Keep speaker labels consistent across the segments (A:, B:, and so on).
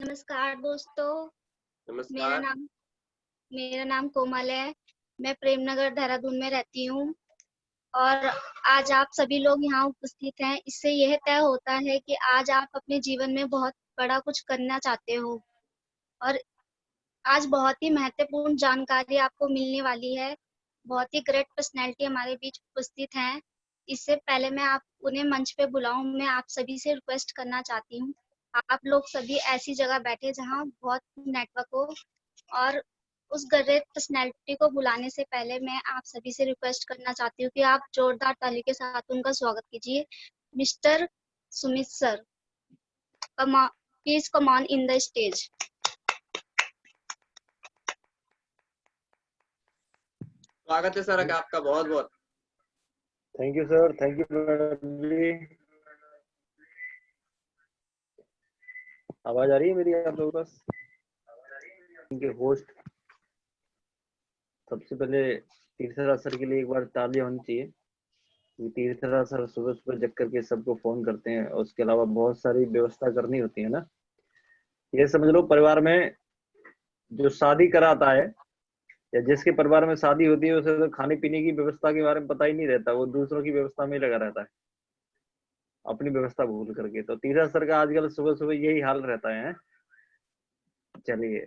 A: नमस्कार दोस्तों। मेरा
B: नमस्कार।
A: नाम मेरा नाम कोमल है। मैं प्रेमनगर देहरादून में रहती हूँ और आज आप सभी लोग यहाँ उपस्थित हैं। इससे यह तय होता है कि आज आप अपने जीवन में बहुत बड़ा कुछ करना चाहते हो और आज बहुत ही महत्वपूर्ण जानकारी आपको मिलने वाली है। बहुत ही ग्रेट पर्सनैलिटी हमारे बीच उपस्थित हैं। इससे पहले मैं आप उन्हें मंच पे बुलाऊं, मैं आप सभी से रिक्वेस्ट करना चाहती हूँ, आप लोग सभी ऐसी जगह बैठे जहाँ बहुत नेटवर्क हो और उस ग्रेट पर्सनैलिटी को बुलाने से पहले मैं आप सभी से रिक्वेस्ट करना चाहती हूँ कि आप जोरदार ताली के साथ उनका स्वागत कीजिए। Mister Sumit sir, please come on in the stage.
B: स्वागत है सर आपका बहुत बहुत।
C: Thank you sir, thank you madam ji. आवाज आ रही है मेरी आप लोगों के पास? इनके होस्ट सबसे पहले तीर्थराज सर के लिए एक बार तालियां होनी चाहिए। तीर्थराज सर सुबह सुबह जग करके सबको फोन करते हैं और उसके अलावा बहुत सारी व्यवस्था करनी होती है ना। ये समझ लो परिवार में जो शादी कराता है या जिसके परिवार में शादी होती है उसे तो खाने पीने की व्यवस्था के बारे में पता ही नहीं रहता, वो दूसरों की व्यवस्था में ही लगा रहता है, अपनी व्यवस्था भूल करके। तो तीर्थराज सर का आजकल सुबह सुबह यही हाल रहता है। चलिए,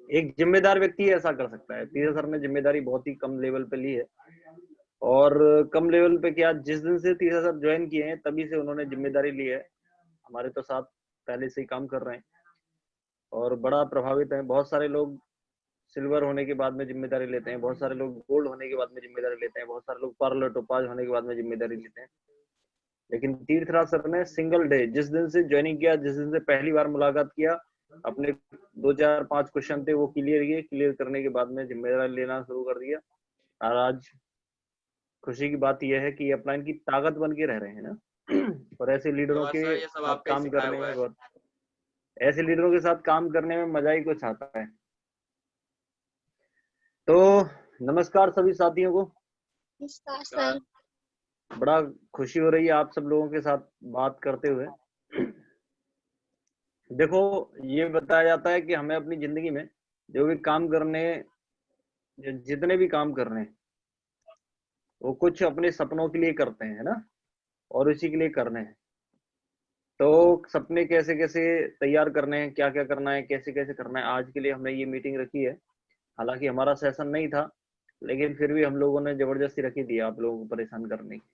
C: एक जिम्मेदार व्यक्ति ऐसा कर सकता है। तीर्थराज सर ने जिम्मेदारी बहुत ही कम लेवल पे ली है और कम लेवल पे क्या, जिस दिन से तीर्थराज सर ज्वाइन किए हैं तभी से उन्होंने जिम्मेदारी ली है। हमारे तो साथ पहले से ही काम कर रहे हैं और बड़ा प्रभावित है। बहुत सारे लोग सिल्वर होने के बाद में जिम्मेदारी लेते हैं, बहुत सारे लोग गोल्ड होने के बाद में जिम्मेदारी लेते हैं, बहुत सारे लोग पर्ल टोपाज होने के बाद में जिम्मेदारी लेते हैं। लेकिन तीर्थराज सर ने सिंगल डे, जिस दिन से ज्वाइनिंग किया, जिस दिन से पहली बार मुलाकात किया, अपने 2 4 5 क्वेश्चन थे वो क्लियर किए। क्लियर करने के बाद में जिम्मेदारी लेना शुरू कर दिया और आज खुशी की बात यह है कि अपना इनकी ताकत बन के रह रहे हैं ना। और ऐसे लीडरों
B: धन्यवाद
C: के
B: सर, ये सब
C: साथ
B: आपका ही
C: काम
B: सिखाया
C: करने
B: हुआ
C: में
B: है।
C: बहुत, ऐसे लीडरों के साथ काम करने में मजा ही कुछ आता है। तो नमस्कार सभी साथियों को।
A: नमस्कार सर।
C: बड़ा खुशी हो रही है आप सब लोगों के साथ बात करते हुए। देखो, ये बताया जाता है कि हमें अपनी जिंदगी में जो भी काम करने, जितने भी काम कर रहे हैं वो कुछ अपने सपनों के लिए करते हैं ना, और इसी के लिए करने हैं। तो सपने कैसे कैसे तैयार करने हैं, क्या क्या करना है, कैसे कैसे करना है, आज के लिए हमने ये मीटिंग रखी है। हालांकि हमारा सेशन नहीं था, लेकिन फिर भी हम लोगों ने जबरदस्ती रखी थी आप लोगों को परेशान करने की।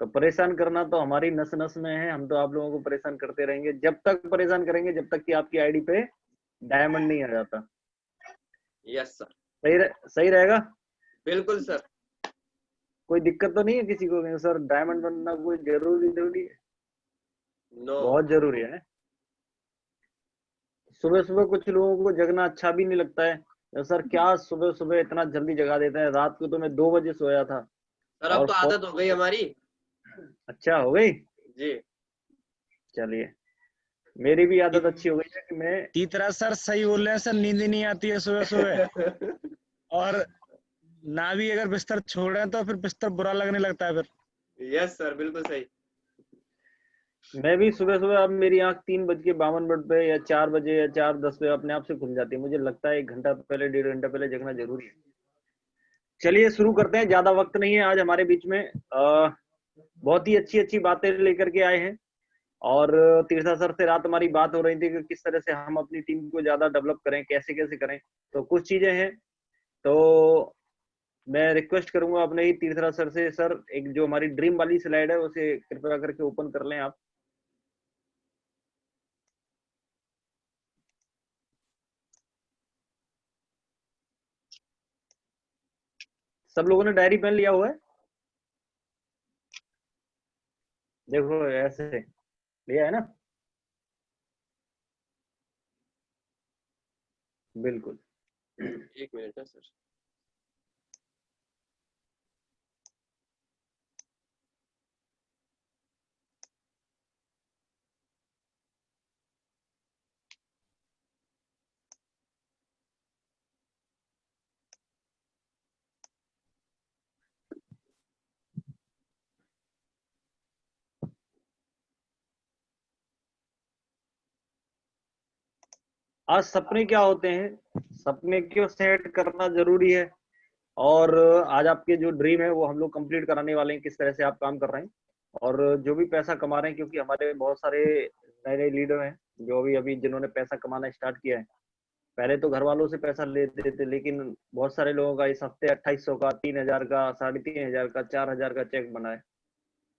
C: तो परेशान करना तो हमारी नस नस में है, हम तो आप लोगों को परेशान करते रहेंगे, जब तक परेशान करेंगे जब तक कि आपकी आईडी पे डायमंड नहीं आ जाता।
B: यस सर,
C: सही रहेगा?
B: बिल्कुल सर।
C: कोई दिक्कत तो नहीं है किसी को? सर डायमंड बनना कोई जरूरी है?
B: नो।
C: बहुत जरूरी है। सुबह सुबह कुछ लोगों को जगना अच्छा भी नहीं लगता है। तो सर क्या सुबह सुबह इतना जल्दी जगा देते हैं? रात को तो मैं 2 बजे सोया था
B: सर अब
C: और
B: तो आदत हो गई हमारी।
C: अच्छा हो गई।
B: जी।
C: चलिए, मेरी भी आदत अच्छी हो गई है कि मैं
D: तीतरा सर सही बोल रहे हैं सर, नींद ही नहीं आती है सुबह सुबह। और ना भी अगर बिस्तर छोड़ रहे हैं तो फिर बिस्तर बुरा लगने लगता है फिर।
B: यस सर, बिल्कुल सही।
C: मैं भी सुबह सुबह, अब मेरी आंख 3:52 पे या 4 बजे या 4:10 पे अपने आप से खुल जाती है। मुझे लगता है 1 घंटा पहले, 1.5 घंटा पहले जगना जरूरी है। चलिए शुरू करते हैं, ज्यादा वक्त नहीं है आज हमारे बीच में। बहुत ही अच्छी अच्छी बातें लेकर के आए हैं और तीर्था सर से रात हमारी बात हो रही थी कि किस तरह से हम अपनी टीम को ज्यादा डेवलप करें, कैसे कैसे करें। तो कुछ चीजें हैं, तो मैं रिक्वेस्ट करूंगा अपने ही तीर्थराज सर से। सर एक जो हमारी ड्रीम वाली स्लाइड है उसे कृपया करके ओपन कर लें आप। सब लोगों ने डायरी पेन लिया हुआ है? देखो ऐसे लिया है ना? बिल्कुल।
B: एक मिनट है सर।
C: आज सपने क्या होते हैं, सपने क्यों सेट करना जरूरी है, और आज आपके जो ड्रीम है वो हम लोग कंप्लीट कराने वाले हैं, किस तरह से आप काम कर रहे हैं और जो भी पैसा कमा रहे हैं, क्योंकि हमारे बहुत सारे नए नए लीडर हैं जो अभी अभी जिन्होंने पैसा कमाना स्टार्ट किया है। पहले तो घर वालों से पैसा लेते थे, लेकिन बहुत सारे लोगों का इस हफ्ते 2800 का, 3000 का, 3500 का, 4000 का चेक बना है।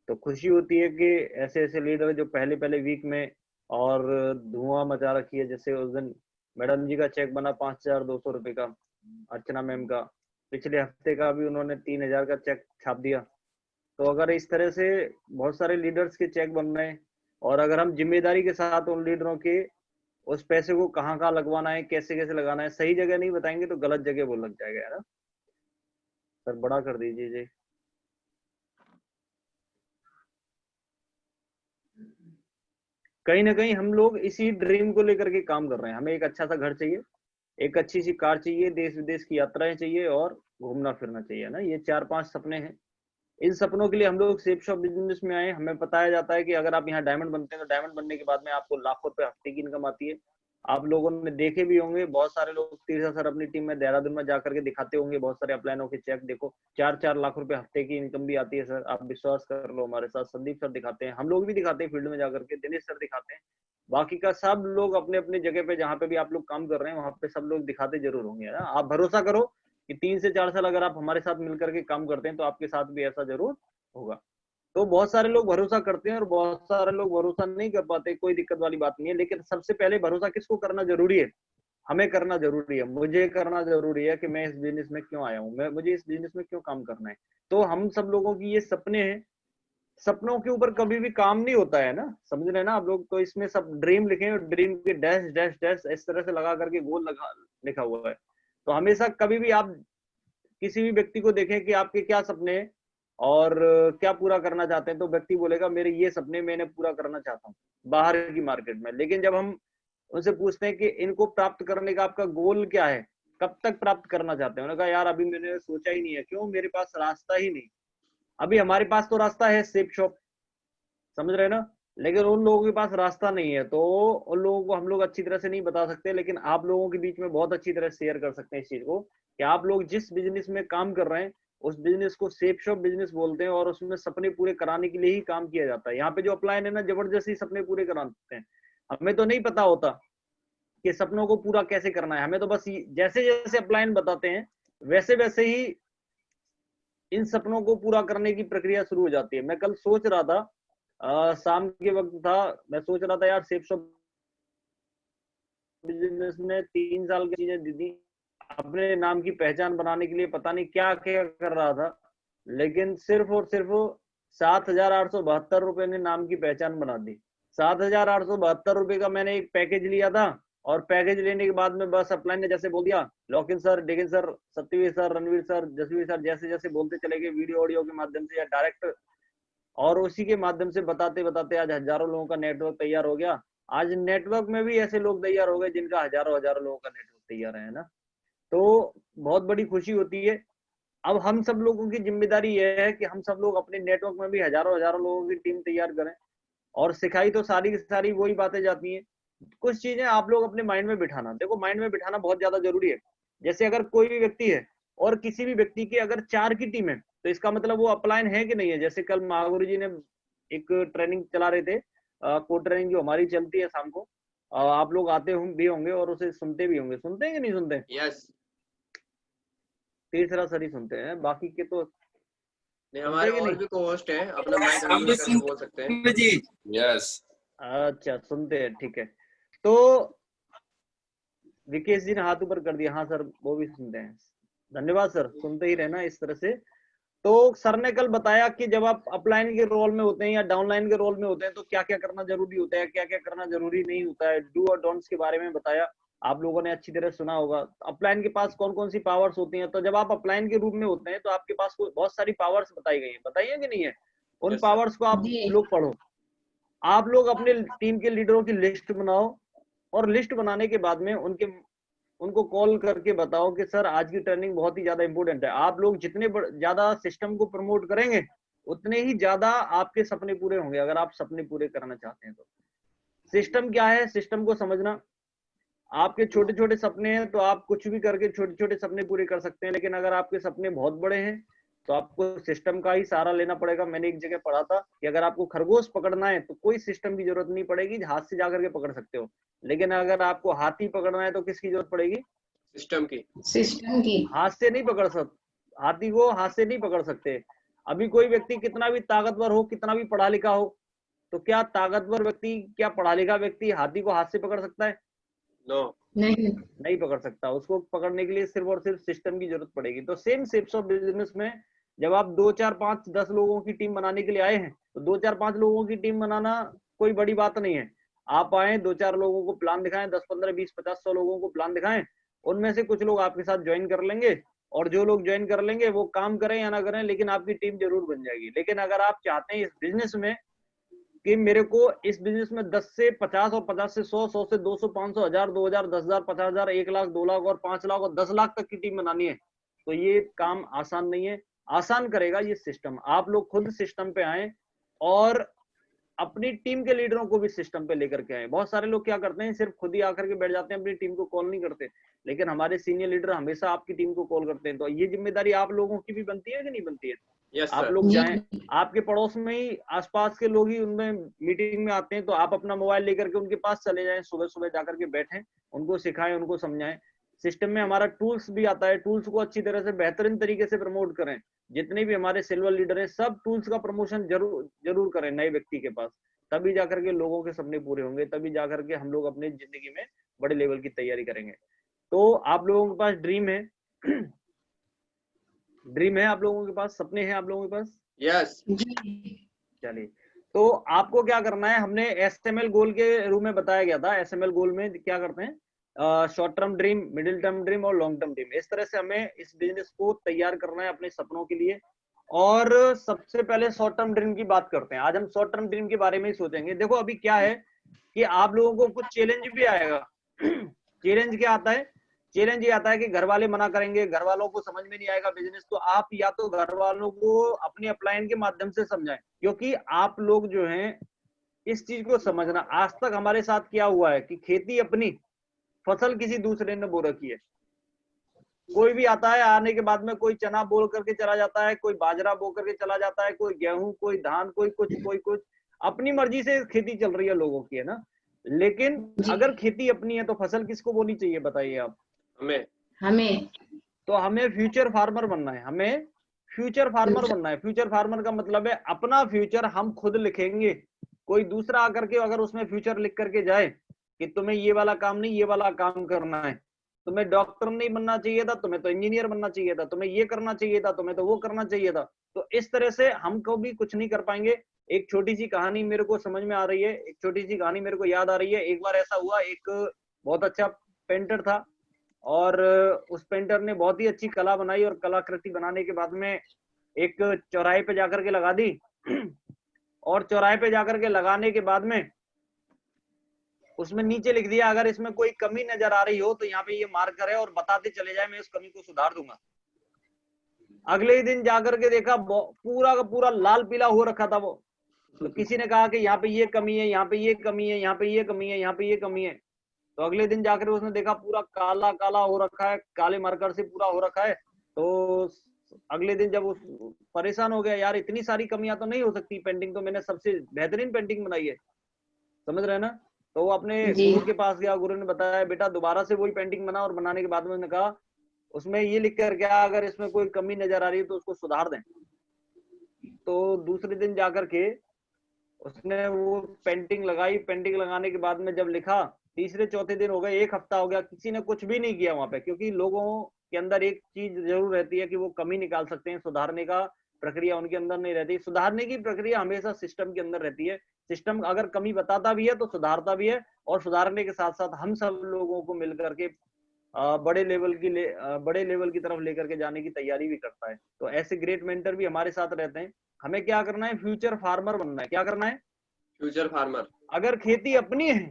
C: तो खुशी होती है कि ऐसे ऐसे लीडर जो पहले पहले वीक में और धुआं मचा रखी है, जैसे उस दिन मैडम जी का चेक बना 5200 रुपए का, अर्चना मैम का। पिछले हफ्ते का भी उन्होंने 3000 का चेक छाप दिया। तो अगर इस तरह से बहुत सारे लीडर्स के चेक बन रहे हैं, और अगर हम जिम्मेदारी के साथ उन लीडरों के उस पैसे को कहाँ कहाँ लगवाना है, कैसे कैसे लगाना है, सही जगह नहीं बताएंगे तो गलत जगह वो लग जाएगा, है ना सर? बड़ा कर दीजिए जी। कहीं ना कहीं हम लोग इसी ड्रीम को लेकर के काम कर रहे हैं। हमें एक अच्छा सा घर चाहिए, एक अच्छी सी कार चाहिए, देश विदेश की यात्राएं चाहिए और घूमना फिरना चाहिए ना। ये 4-5 सपने हैं। इन सपनों के लिए हम लोग सेफ शॉप बिजनेस में आए। हमें बताया जाता है कि अगर आप यहाँ डायमंड बनते हैं तो डायमंड बनने के बाद में आपको लाखों रुपए हफ्ते की इनकम आती है। आप लोगों ने देखे भी होंगे, बहुत सारे लोग 30 सर अपनी टीम में देहरादून में जाकर के दिखाते होंगे, बहुत सारे अपलाइनों के चेक देखो, 4-4 लाख रुपए हफ्ते की इनकम भी आती है सर। आप विश्वास कर लो, हमारे साथ संदीप सर दिखाते हैं, हम लोग भी दिखाते हैं फील्ड में जाकर के, दिनेश सर दिखाते हैं, बाकी का सब लोग अपने अपने जगह पे जहाँ पे भी आप लोग काम कर रहे हैं वहां पे सब लोग दिखाते जरूर होंगे, है ना। आप भरोसा करो कि 3 से 4 साल अगर आप हमारे साथ मिलकर के काम करते हैं तो आपके साथ भी ऐसा जरूर होगा। तो बहुत सारे लोग भरोसा करते हैं और बहुत सारे लोग भरोसा नहीं कर पाते, कोई दिक्कत वाली बात नहीं है। लेकिन सबसे पहले भरोसा किसको करना जरूरी है? हमें करना जरूरी है, मुझे करना जरूरी है कि मैं इस बिजनेस में क्यों आया हूँ, मैं मुझे इस बिजनेस में क्यों काम करना है। तो हम सब लोगों की ये सपने हैं, सपनों के ऊपर कभी भी काम नहीं होता है ना, समझ रहे हैं ना आप लोग। तो इसमें सब ड्रीम लिखे हैं और ड्रीम के डैश डैश डैश इस तरह से लगा करके गोल लगा लिखा हुआ है। तो हमेशा कभी भी आप किसी भी व्यक्ति को देखें कि आपके क्या सपने हैं और क्या पूरा करना चाहते हैं, तो व्यक्ति बोलेगा मेरे ये सपने मैंने पूरा करना चाहता हूँ बाहर की मार्केट में। लेकिन जब हम उनसे पूछते हैं कि इनको प्राप्त करने का आपका गोल क्या है, कब तक प्राप्त करना चाहते हैं, उन्होंने कहा यार अभी मैंने सोचा ही नहीं है। क्यों? मेरे पास रास्ता ही नहीं। अभी हमारे पास तो रास्ता है, सेफ शॉप, समझ रहे हैं ना, लेकिन उन लोगों के पास रास्ता नहीं है। तो उन लोगों को हम लोग अच्छी तरह से नहीं बता सकते, लेकिन आप लोगों के बीच में बहुत अच्छी तरह शेयर कर सकते हैं इस चीज को कि आप लोग जिस बिजनेस में काम कर रहे हैं उस बिजनेस को सेफ शॉप बिजनेस बोलते हैं और उसमें सपने पूरे कराने के लिए ही काम किया जाता है। यहाँ पे जो अपलाइन है ना, जबरदस्ती सपने पूरे कराते हैं। हमें तो नहीं पता होता कि सपनों को पूरा कैसे करना है, हमें तो बस जैसे जैसे अपलाइन बताते हैं वैसे वैसे ही इन सपनों को पूरा करने की प्रक्रिया शुरू हो जाती है। मैं कल सोच रहा था, शाम के वक्त था, मैं सोच रहा था यार सेफ शॉप बिजनेस ने 3 साल की चीजें दी थी, अपने नाम की पहचान बनाने के लिए पता नहीं क्या क्या कर रहा था, लेकिन सिर्फ और सिर्फ 7,872 रुपए ने नाम की पहचान बना दी। 7,872 रुपए का मैंने एक पैकेज लिया था और पैकेज लेने के बाद में बस अपलाइन ने जैसे बोल दिया, लॉकिन सर, डिगिन sir, Satyaveer sir, Ranveer sir, Jasveer sir, जैसे जैसे बोलते चले गए वीडियो ऑडियो के माध्यम से या डायरेक्ट, और उसी के माध्यम से बताते बताते आज हजारों लोगों का नेटवर्क तैयार हो गया। आज नेटवर्क में भी ऐसे लोग तैयार हो गए जिनका हजारों हजारों लोगों का नेटवर्क तैयार है ना। तो बहुत बड़ी खुशी होती है। अब हम सब लोगों की जिम्मेदारी यह है कि हम सब लोग अपने नेटवर्क में भी हजारों हजारों लोगों की टीम तैयार करें। और सिखाई तो सारी की सारी वही बातें जाती हैं। कुछ चीजें आप लोग अपने माइंड में बिठाना, देखो माइंड में बिठाना बहुत ज्यादा जरूरी है। जैसे अगर कोई भी व्यक्ति है और किसी भी व्यक्ति की अगर 4 की टीम है तो इसका मतलब वो अपलाइन है कि नहीं है। जैसे कल महागुरु जी ने एक ट्रेनिंग चला रहे थे, कोड ट्रेनिंग जो हमारी चलती है शाम को, आप लोग आते भी होंगे और उसे सुनते भी होंगे, सुनते हैं कि नहीं सुनते?
B: यस।
C: तीसरा सर ही सुनते हैं, बाकी के तो
B: नहीं, हमारे और भी को-होस्ट हैं, अपना माइक अनम्यूट करके बोल सकते हैं
E: जी। यस।
C: अच्छा, सुनते हैं, ठीक है। तो विकेश जी ने हाथ ऊपर कर दिया, हाँ सर वो भी सुनते हैं। धन्यवाद सर, सुनते ही रहना इस तरह से। तो सर ने कल बताया कि जब आप अपलाइन के रोल में होते हैं या डाउनलाइन के रोल में होते हैं तो क्या क्या करना जरूरी होता है, क्या क्या करना जरूरी नहीं होता है, डू और डोंट्स के बारे में बताया। आप लोगों ने अच्छी तरह सुना होगा। अपलाइन के पास कौन कौन सी पावर्स होती हैं। तो जब आप अपलाइन के रूप में होते हैं तो आपके पास बहुत सारी पावर्स बताई गई है, बताइए कि नहीं है? उन
B: Yes,
C: पावर्स को आप लोग पढ़ो। आप लोग अपने टीम के लीडरों की लिस्ट बनाओ और लिस्ट बनाने के बाद में उनको कॉल करके बताओ कि सर आज की ट्रेनिंग बहुत ही ज्यादा इंपॉर्टेंट है। आप लोग जितने ज्यादा सिस्टम को प्रमोट करेंगे उतने ही ज्यादा आपके सपने पूरे होंगे, अगर आप सपने पूरे करना चाहते हैं तो। सिस्टम क्या है, सिस्टम को समझना। आपके छोटे छोटे सपने हैं तो आप कुछ भी करके छोटे छोटे सपने पूरे कर सकते हैं, लेकिन अगर आपके सपने बहुत बड़े हैं तो आपको सिस्टम का ही सहारा लेना पड़ेगा। मैंने एक जगह पढ़ा था कि अगर आपको खरगोश पकड़ना है तो कोई सिस्टम की जरूरत नहीं पड़ेगी, हाथ से जाकर के पकड़ सकते हो। लेकिन अगर आपको हाथी पकड़ना है तो किसकी जरूरत पड़ेगी?
B: सिस्टम की।
E: सिस्टम की।
C: हाथ से नहीं पकड़ सकते, हाथी को हाथ से नहीं पकड़ सकते। अभी कोई व्यक्ति कितना भी ताकतवर हो, कितना भी पढ़ा लिखा हो, तो क्या ताकतवर व्यक्ति, क्या पढ़ा लिखा व्यक्ति हाथी को हाथ से पकड़ सकता है?
B: नो,
C: नहीं पकड़ सकता। उसको पकड़ने के लिए सिर्फ और सिर्फ सिस्टम की जरूरत पड़ेगी। तो सेम शेप्स ऑफ बिजनेस में जब आप 2 4 5 10 लोगों की टीम बनाने के लिए आए हैं, तो 2 4 5 लोगों की टीम बनाना कोई बड़ी बात नहीं है। आप आए 2 4 लोगों को प्लान दिखाएं, 10 15 20 50 100 लोगों को प्लान दिखाएं, उनमें से कुछ लोग आपके साथ ज्वाइन कर लेंगे, और जो लोग ज्वाइन कर लेंगे वो काम करें या ना करें, लेकिन आपकी टीम जरूर बन जाएगी। लेकिन अगर आप चाहते हैं इस बिजनेस में कि मेरे को इस बिजनेस में 10 से 50 और 50 से 100, 100 से 200, 500, 1000, 2000, 10,000, 50,000, 1 लाख, 2 लाख और 5 लाख और 10 लाख तक की टीम बनानी है, तो ये काम आसान नहीं है। आसान करेगा ये सिस्टम। आप लोग खुद सिस्टम पे आए और अपनी टीम के लीडरों को भी सिस्टम पे लेकर के आए। बहुत सारे लोग क्या करते हैं, सिर्फ खुद ही आकर के बैठ जाते हैं, अपनी टीम को कॉल नहीं करते। लेकिन हमारे सीनियर लीडर हमेशा आपकी टीम को कॉल करते हैं। तो ये जिम्मेदारी आप लोगों की भी बनती है कि नहीं बनती है?
B: यस
C: आप
B: सर।
C: लोग जाएं, आपके पड़ोस में ही आसपास के लोग ही उनमें मीटिंग में आते हैं, तो आप अपना मोबाइल लेकर के उनके पास चले जाएं, सुबह सुबह जाकर के बैठें, उनको सिखाएं, उनको समझाएं। सिस्टम में हमारा टूल्स भी आता है, टूल्स को अच्छी तरह से बेहतरीन तरीके से प्रमोट करें। जितने भी हमारे सिल्वर लीडर हैं, सब टूल्स का प्रमोशन जरूर करें नए व्यक्ति के पास, तभी जाकर के लोगों के सपने पूरे होंगे, तभी जाकर के हम लोग अपनी जिंदगी में बड़े लेवल की तैयारी करेंगे। तो आप लोगों के पास ड्रीम है, ड्रीम है आप लोगों के पास, सपने हैं आप लोगों के पास?
B: यस।
C: चलिए, तो आपको क्या करना है, हमने एसएमएल गोल के रूप में बताया गया था। एसएमएल गोल में क्या करते हैं, short term dream, middle term dream और लॉन्ग टर्म ड्रीम। इस तरह से हमें इस बिजनेस को तैयार करना है अपने सपनों के लिए। और सबसे पहले शॉर्ट टर्म ड्रीम की बात करते हैं। आज हम शॉर्ट टर्म ड्रीम के बारे में ही सोचेंगे। देखो अभी क्या है कि आप लोगों को कुछ चैलेंज भी आएगा। चैलेंज क्या आता है? चैलेंज ये आता है कि घर वाले मना करेंगे, घर वालों को समझ में नहीं आएगा बिजनेस, तो आप या तो घर वालों को अपने अपलाइन के माध्यम से समझाएं। क्योंकि आप लोग जो हैं इस चीज को समझना, आज तक हमारे साथ क्या हुआ है कि खेती अपनी, फसल किसी दूसरे ने बो रखी है। कोई भी आता है, आने के बाद में कोई चना बोल करके चला जाता है, कोई बाजरा बो करके चला जाता है, कोई गेहूं, कोई धान, कोई कुछ। अपनी मर्जी से खेती चल रही है लोगों की, है ना। लेकिन अगर खेती अपनी है तो फसल किसको बोनी चाहिए बताइए आप?
E: हमें।
C: तो हमें फ्यूचर फार्मर बनना है, हमें फ्यूचर फार्मर बनना है। फ्यूचर फार्मर का मतलब है अपना फ्यूचर हम खुद लिखेंगे। कोई दूसरा आकर के अगर उसमें फ्यूचर लिख करके जाए कि तुम्हें ये वाला काम नहीं, ये वाला काम करना है, तुम्हें डॉक्टर नहीं बनना चाहिए था, तुम्हें तो इंजीनियर बनना चाहिए था, तुम्हें ये करना चाहिए था, तुम्हें तो वो करना चाहिए था, तो इस तरह से हम कभी कुछ नहीं कर पाएंगे। एक छोटी सी कहानी मेरे को समझ में आ रही है, एक छोटी सी कहानी मेरे को याद आ रही है। एक बार ऐसा हुआ, एक बहुत अच्छा पेंटर था और उस पेंटर ने बहुत ही अच्छी कला बनाई, और कलाकृति बनाने के बाद में एक चौराहे पे जाकर के लगा दी। और चौराहे पे जाकर के लगाने के बाद में उसमें नीचे लिख दिया, अगर इसमें कोई कमी नजर आ रही हो तो यहाँ पे ये मार्कर है और बताते चले जाए, मैं उस कमी को सुधार दूंगा। अगले ही दिन जाकर के देखा पूरा का पूरा लाल पीला हो रखा था वो। तो किसी ने कहा कि यहाँ पे ये कमी है, यहाँ पे ये कमी है, यहाँ पे ये कमी है, यहाँ पे ये कमी है। तो अगले दिन जाकर उसने देखा पूरा काला काला हो रखा है, काले मार्कर से पूरा हो रखा है। तो अगले दिन जब उस परेशान हो गया, यार इतनी सारी कमियां तो नहीं हो सकती, पेंटिंग तो मैंने सबसे बेहतरीन पेंटिंग बनाई है, समझ रहे हैं ना। तो वो अपने गुरु के पास गया, गुरु ने बताया बेटा दोबारा से वही पेंटिंग बना, और बनाने के बाद में उसने कहा उसमें ये लिख कर गया अगर इसमें कोई कमी नजर आ रही है तो उसको सुधार दें। तो दूसरे दिन जाकर के उसने वो पेंटिंग लगाई। पेंटिंग लगाने के बाद में जब लिखा, तीसरे चौथे दिन हो गए, एक हफ्ता हो गया, किसी ने कुछ भी नहीं किया वहां पे। क्योंकि लोगों के अंदर एक चीज जरूर रहती है कि वो कमी निकाल सकते हैं, सुधारने का प्रक्रिया उनके अंदर नहीं रहती। सुधारने की प्रक्रिया हमेशा सिस्टम के अंदर रहती है। सिस्टम अगर कमी बताता भी है तो सुधारता भी है, और सुधारने के साथ साथ हम सब लोगों को मिलकर के बड़े लेवल की तरफ लेकर के जाने की तैयारी भी करता है। तो ऐसे ग्रेट मेंटर भी हमारे साथ रहते हैं। हमें क्या करना है, फ्यूचर फार्मर बनना है। क्या करना है? Future farmer. अगर खेती अपनी है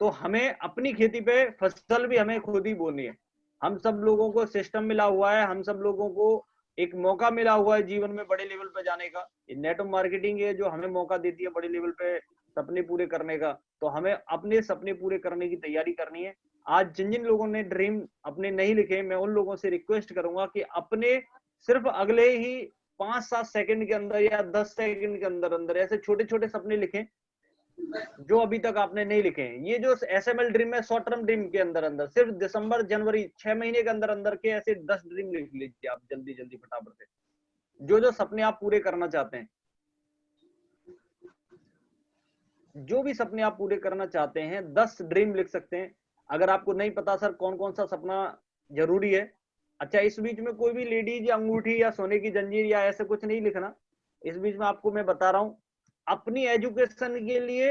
C: तो हमें अपनी खेती पे फसल भी हमें खुद ही बोनी है। हम सब लोगों को सिस्टम मिला हुआ है, हम सब लोगों को एक मौका मिला हुआ है जीवन में बड़े लेवल पे जाने का। नेटवर्क मार्केटिंग है जो हमें मौका देती है बड़े लेवल पे सपने पूरे करने का। तो हमें अपने सपने पूरे करने की तैयारी करनी है। आज जिन जिन लोगों ने ड्रीम अपने नहीं लिखे, मैं उन लोगों से रिक्वेस्ट करूंगा कि अपने सिर्फ अगले ही 5-7 सेकंड के अंदर या 10 सेकंड के अंदर अंदर ऐसे छोटे छोटे सपने लिखें जो अभी तक आपने नहीं लिखे हैं। ये जो SML ड्रीम है, शॉर्ट टर्म ड्रीम के अंदर अंदर सिर्फ दिसंबर जनवरी 6 महीने के अंदर अंदर के ऐसे 10 ड्रीम लिख लीजिए आप जल्दी जल्दी फटाफट से, जो जो सपने आप पूरे करना चाहते हैं। जो भी सपने आप पूरे करना चाहते हैं 10 ड्रीम लिख सकते हैं। अगर आपको नहीं पता सर कौन कौन सा सपना जरूरी है, अच्छा इस बीच में कोई भी लेडीज या अंगूठी या सोने की जंजीर या ऐसे कुछ नहीं लिखना। इस बीच में आपको मैं बता रहा हूं, अपनी एजुकेशन के लिए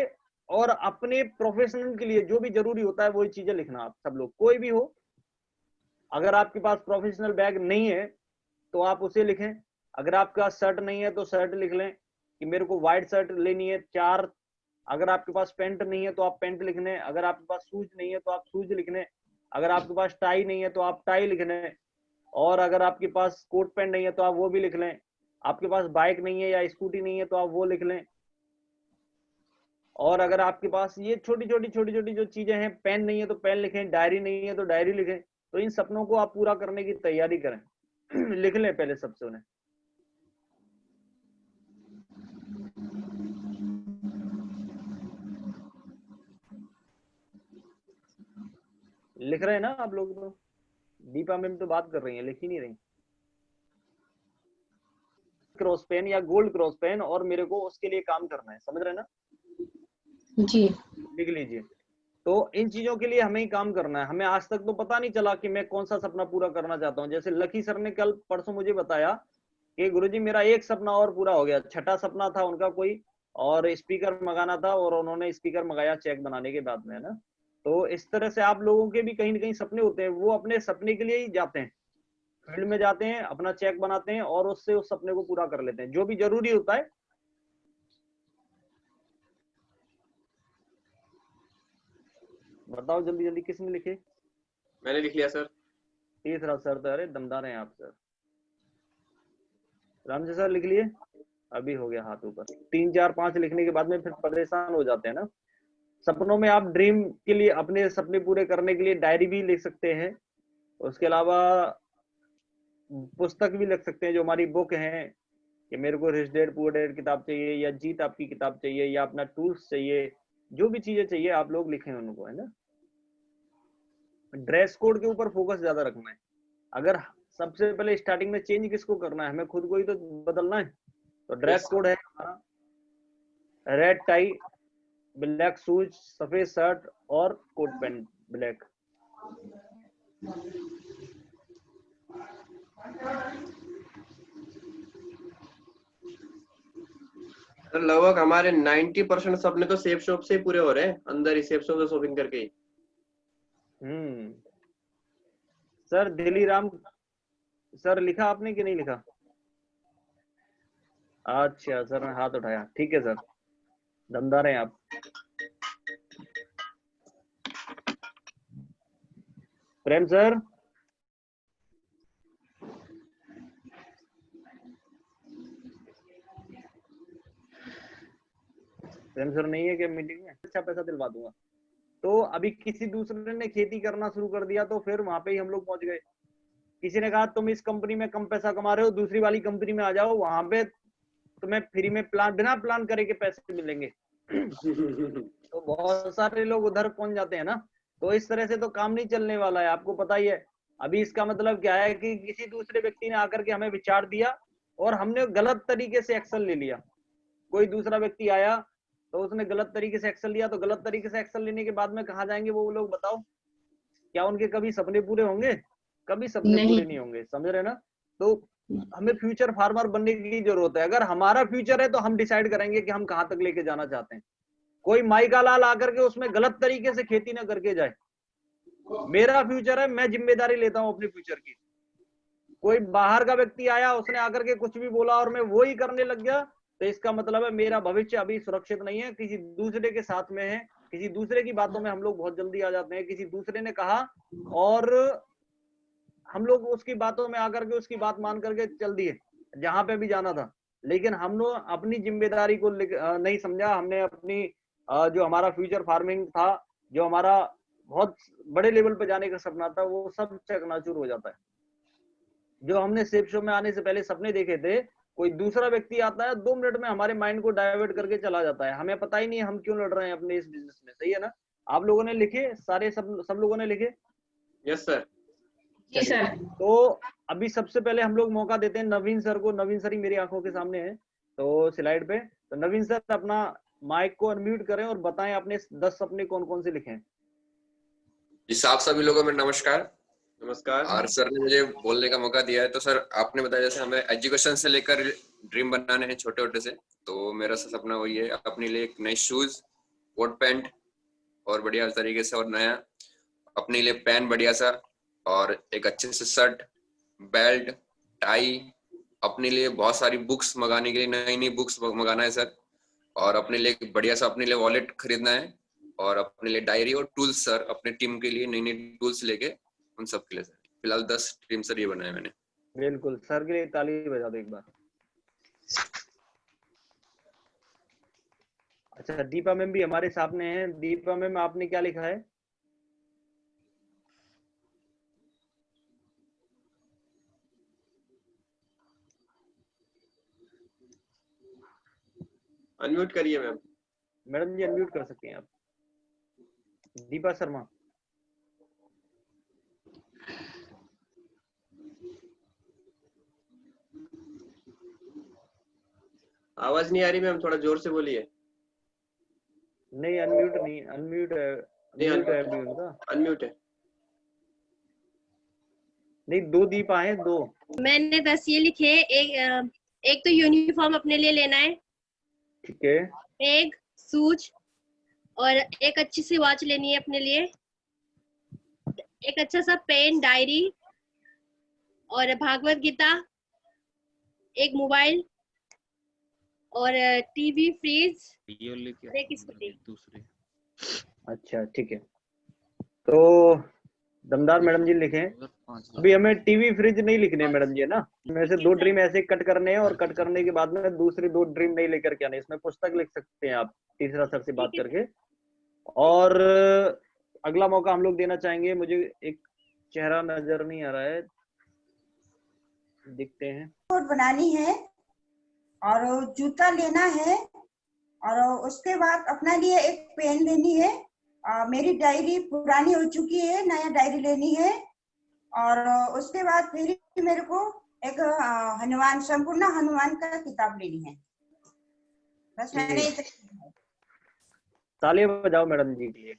C: और अपने प्रोफेशनल के लिए जो भी जरूरी होता है वही चीजें लिखना आप सब लोग, कोई भी हो। अगर आपके पास प्रोफेशनल बैग नहीं है तो आप उसे लिखें, अगर आपका शर्ट नहीं है तो शर्ट लिख लें कि मेरे को व्हाइट शर्ट लेनी है 4। अगर आपके पास पैंट नहीं है तो आप पैंट लिख लें, अगर आपके पास शूज नहीं है तो आप शूज लिख लें, अगर आपके पास टाई नहीं है तो आप टाई लिख लें, और अगर आपके पास कोट पैंट नहीं है तो आप वो भी लिख लें। आपके पास बाइक नहीं है या स्कूटी नहीं है तो आप वो लिख लें। और अगर आपके पास ये छोटी छोटी जो चीजें हैं, पेन नहीं है तो पेन लिखें, डायरी नहीं है तो डायरी लिखें। तो इन सपनों को आप पूरा करने की तैयारी करें। लिख लें पहले सबसे उन्हें। लिख रहे हैं ना आप लोग? तो दीपा मैम तो बात कर रही है, लिख ही नहीं रही। क्रॉस पेन या गोल्ड क्रॉस पेन, और मेरे को उसके लिए काम करना है, समझ रहे हैं ना
E: जी।
C: लिख लीजिए। तो इन चीजों के लिए हमें ही काम करना है। हमें आज तक तो पता नहीं चला कि मैं कौन सा सपना पूरा करना चाहता हूँ। जैसे लकी सर ने कल परसों मुझे बताया कि गुरुजी मेरा एक सपना और पूरा हो गया, छठा सपना था उनका कोई, और स्पीकर मंगाना था, और उन्होंने स्पीकर मंगाया चेक बनाने के बाद में, है ना। तो इस तरह से आप लोगों के भी कहीं ना कहीं सपने होते हैं, वो अपने सपने के लिए ही जाते हैं, फील्ड में जाते हैं, अपना चेक बनाते हैं और उससे उस सपने को पूरा कर लेते हैं जो भी जरूरी होता है। बताओ जल्दी जल्दी किसने लिखे?
B: मैंने लिख लिया सर।
C: तीसरा सर तो अरे दमदार हैं आप सर। राम जी सर लिख लिए? अभी हो गया हाथ ऊपर। 3 4 5 लिखने के बाद में फिर परेशान हो जाते हैं ना। सपनों में आप ड्रीम के लिए अपने सपने पूरे करने के लिए डायरी भी लिख सकते हैं, उसके अलावा पुस्तक भी लिख सकते हैं जो हमारी बुक है कि मेरे को रिच डैड पुअर डैड किताब चाहिए, या जीत आपकी किताब चाहिए, या अपना टूल्स चाहिए, जो भी चीजें चाहिए आप लोग लिखें उनको, है ना। ड्रेस कोड के ऊपर फोकस ज्यादा रखना है। अगर सबसे पहले स्टार्टिंग में चेंज किसको करना है, हमें खुद को ही तो बदलना है। तो ड्रेस कोड है हमारा रेड टाई, ब्लैक शूज, सफेद शर्ट और कोट पैंट ब्लैक।
B: सर लगभग हमारे 90% सपने तो सेफ शॉप से ही पूरे हो रहे हैं, अंदर ही सेफ शॉप से शॉपिंग करके ही।
C: सर दिल्ली राम सर लिखा आपने कि नहीं लिखा? अच्छा सर ने हाथ उठाया, ठीक है सर, दमदार हैं आप। प्रेम सर, प्रेम सर नहीं है क्या मीटिंग में? अच्छा पैसा दिलवा दूंगा। तो अभी किसी दूसरे ने खेती करना शुरू कर दिया तो फिर वहां पे ही हम लोग पहुंच गए। किसी ने कहा तुम इस कंपनी में कम पैसा कमा रहे हो, दूसरी वाली कंपनी में आ जाओ, वहां पे तुम्हें फ्री में प्लान बिना प्लान करे के पैसे मिलेंगे। तो बहुत सारे लोग उधर पहुंच जाते हैं ना। तो इस तरह से तो काम नहीं चलने वाला है, आपको पता ही है। अभी इसका मतलब क्या है कि किसी दूसरे व्यक्ति ने आकर के हमें विचार दिया और हमने गलत तरीके से एक्शन ले लिया। कोई दूसरा व्यक्ति आया तो उसने गलत तरीके से एक्शन लिया, तो गलत तरीके से एक्शन लेने के बाद में कहाँ जाएंगे वो लोग, बताओ? क्या उनके कभी सपने पूरे होंगे? कभी सपने पूरे नहीं होंगे, समझ रहे ना। तो हमें फ्यूचर फार्मर बनने की जरूरत है। अगर हमारा फ्यूचर है तो हम डिसाइड करेंगे कि हम कहाँ तक लेके जाना चाहते हैं। कोई माई का लाल आकर के उसमें गलत तरीके से खेती ना करके जाए। मेरा फ्यूचर है, मैं जिम्मेदारी लेता हूँ अपने फ्यूचर की। कोई बाहर का व्यक्ति आया, उसने आकर के कुछ भी बोला और मैं वो ही करने लग गया, तो इसका मतलब है मेरा भविष्य अभी सुरक्षित नहीं है, किसी दूसरे के साथ में है। किसी दूसरे की बातों में हम लोग बहुत जल्दी आ जाते हैं। किसी दूसरे ने कहा और हम लोग उसकी बातों में आकर के उसकी बात मान करके चल दिए जहां पे भी जाना था। लेकिन हम लोग अपनी जिम्मेदारी को नहीं समझा। हमने अपनी जो हमारा फ्यूचर फार्मिंग था, जो हमारा बहुत बड़े लेवल पे जाने का सपना था, वो सब चकनाचूर हो जाता है। जो हमने सेफ शो में आने से पहले सपने देखे थे, कोई दूसरा व्यक्ति आता है 2 मिनट में हमारे माइंड को डाइवर्ट करके चला जाता है, हमें पता ही नहीं हम क्यों लड़ रहे हैं अपने इस बिजनेस में। सही है ना? आप लोगों ने लिखे सारे, सब लोगों ने लिखे?
B: Yes sir.
E: जी सर।
C: तो अभी सबसे पहले हम लोग मौका देते हैं नवीन सर को। नवीन सर ही मेरी आंखों के सामने है तो स्लाइड पे। तो नवीन सर अपना माइक को अनम्यूट करें और बताएं आपने 10 सपने कौन कौन से लिखे हैं।
F: जी साहब, सभी लोगों में नमस्कार।
B: नमस्कार।
F: और सर ने मुझे बोलने का मौका दिया है। तो सर आपने बताया जैसे हमें एजुकेशन से लेकर ड्रीम बनाने हैं छोटे छोटे से, तो मेरा सपना वही है अपने लिए एक नई शूज, कोट पैंट और बढ़िया तरीके से, और नया अपने लिए पेन बढ़िया सा, और एक अच्छे से शर्ट, बेल्ट, टाई, अपने लिए बहुत सारी बुक्स मंगाने के लिए, नई नई बुक्स मंगाना है सर, और अपने लिए बढ़िया सा अपने लिए वॉलेट खरीदना है, और अपने लिए डायरी और टूल्स सर, अपने टीम के लिए नई नई टूल्स लेके उन सब के लिए सर। फिलहाल 10 टीम सर ये बनाए मैंने।
C: बिल्कुल, सर के लिए ताली बजा दो एक बार। अच्छा, दीपा मैम भी हमारे सामने हैं। दीपा मैम, आपने क्या लिखा है?
B: अनम्यूट करिए मैम।
C: मैडम जी अनम्यूट कर सकते हैं आप। दीपा शर्मा।
B: आवाज नहीं आ रही मैम, थोड़ा जोर से बोलिए।
C: नहीं, अनम्यूट नहीं, अनम्यूट है। अनम्यूट है अभी उनका।
B: अनम्यूट है।
C: नहीं, 2 दीपा हैं, 2।
G: मैंने 10 ये लिखे। एक तो यूनिफॉर्म अपने लिए लेना है,
C: ठीक है।
G: एक शूज, और एक अच्छी सी वॉच लेनी है अपने लिए, एक अच्छा सा पेन, डायरी और भागवत गीता, एक मोबाइल और टीवी, फ्रिज और एक स्कूटी।
C: अच्छा, ठीक है। तो दमदार मैडम जी लिखे। अभी हमें टीवी, फ्रिज नहीं लिखने मैडम जी, है ना? में से 2 ड्रीम ऐसे कट करने हैं, और कट करने के बाद में दूसरे 2 ड्रीम नहीं लेकर के आने। इसमें पुस्तक लिख सकते हैं आप तीसरा सर से बात करके। और अगला मौका हम लोग देना चाहेंगे। मुझे एक चेहरा नजर नहीं आ रहा है, दिखते हैं।
H: कोट बनानी है और जूता लेना है, और उसके बाद अपने लिए एक पेन लेनी है। मेरी डायरी पुरानी हो चुकी है, नया डायरी लेनी है। और उसके बाद फिर मेरे को एक हनुमान, संपूर्ण हनुमान का किताब लेनी है। बस मैंने
C: तालियां बजाओ मैडम जी के लिए।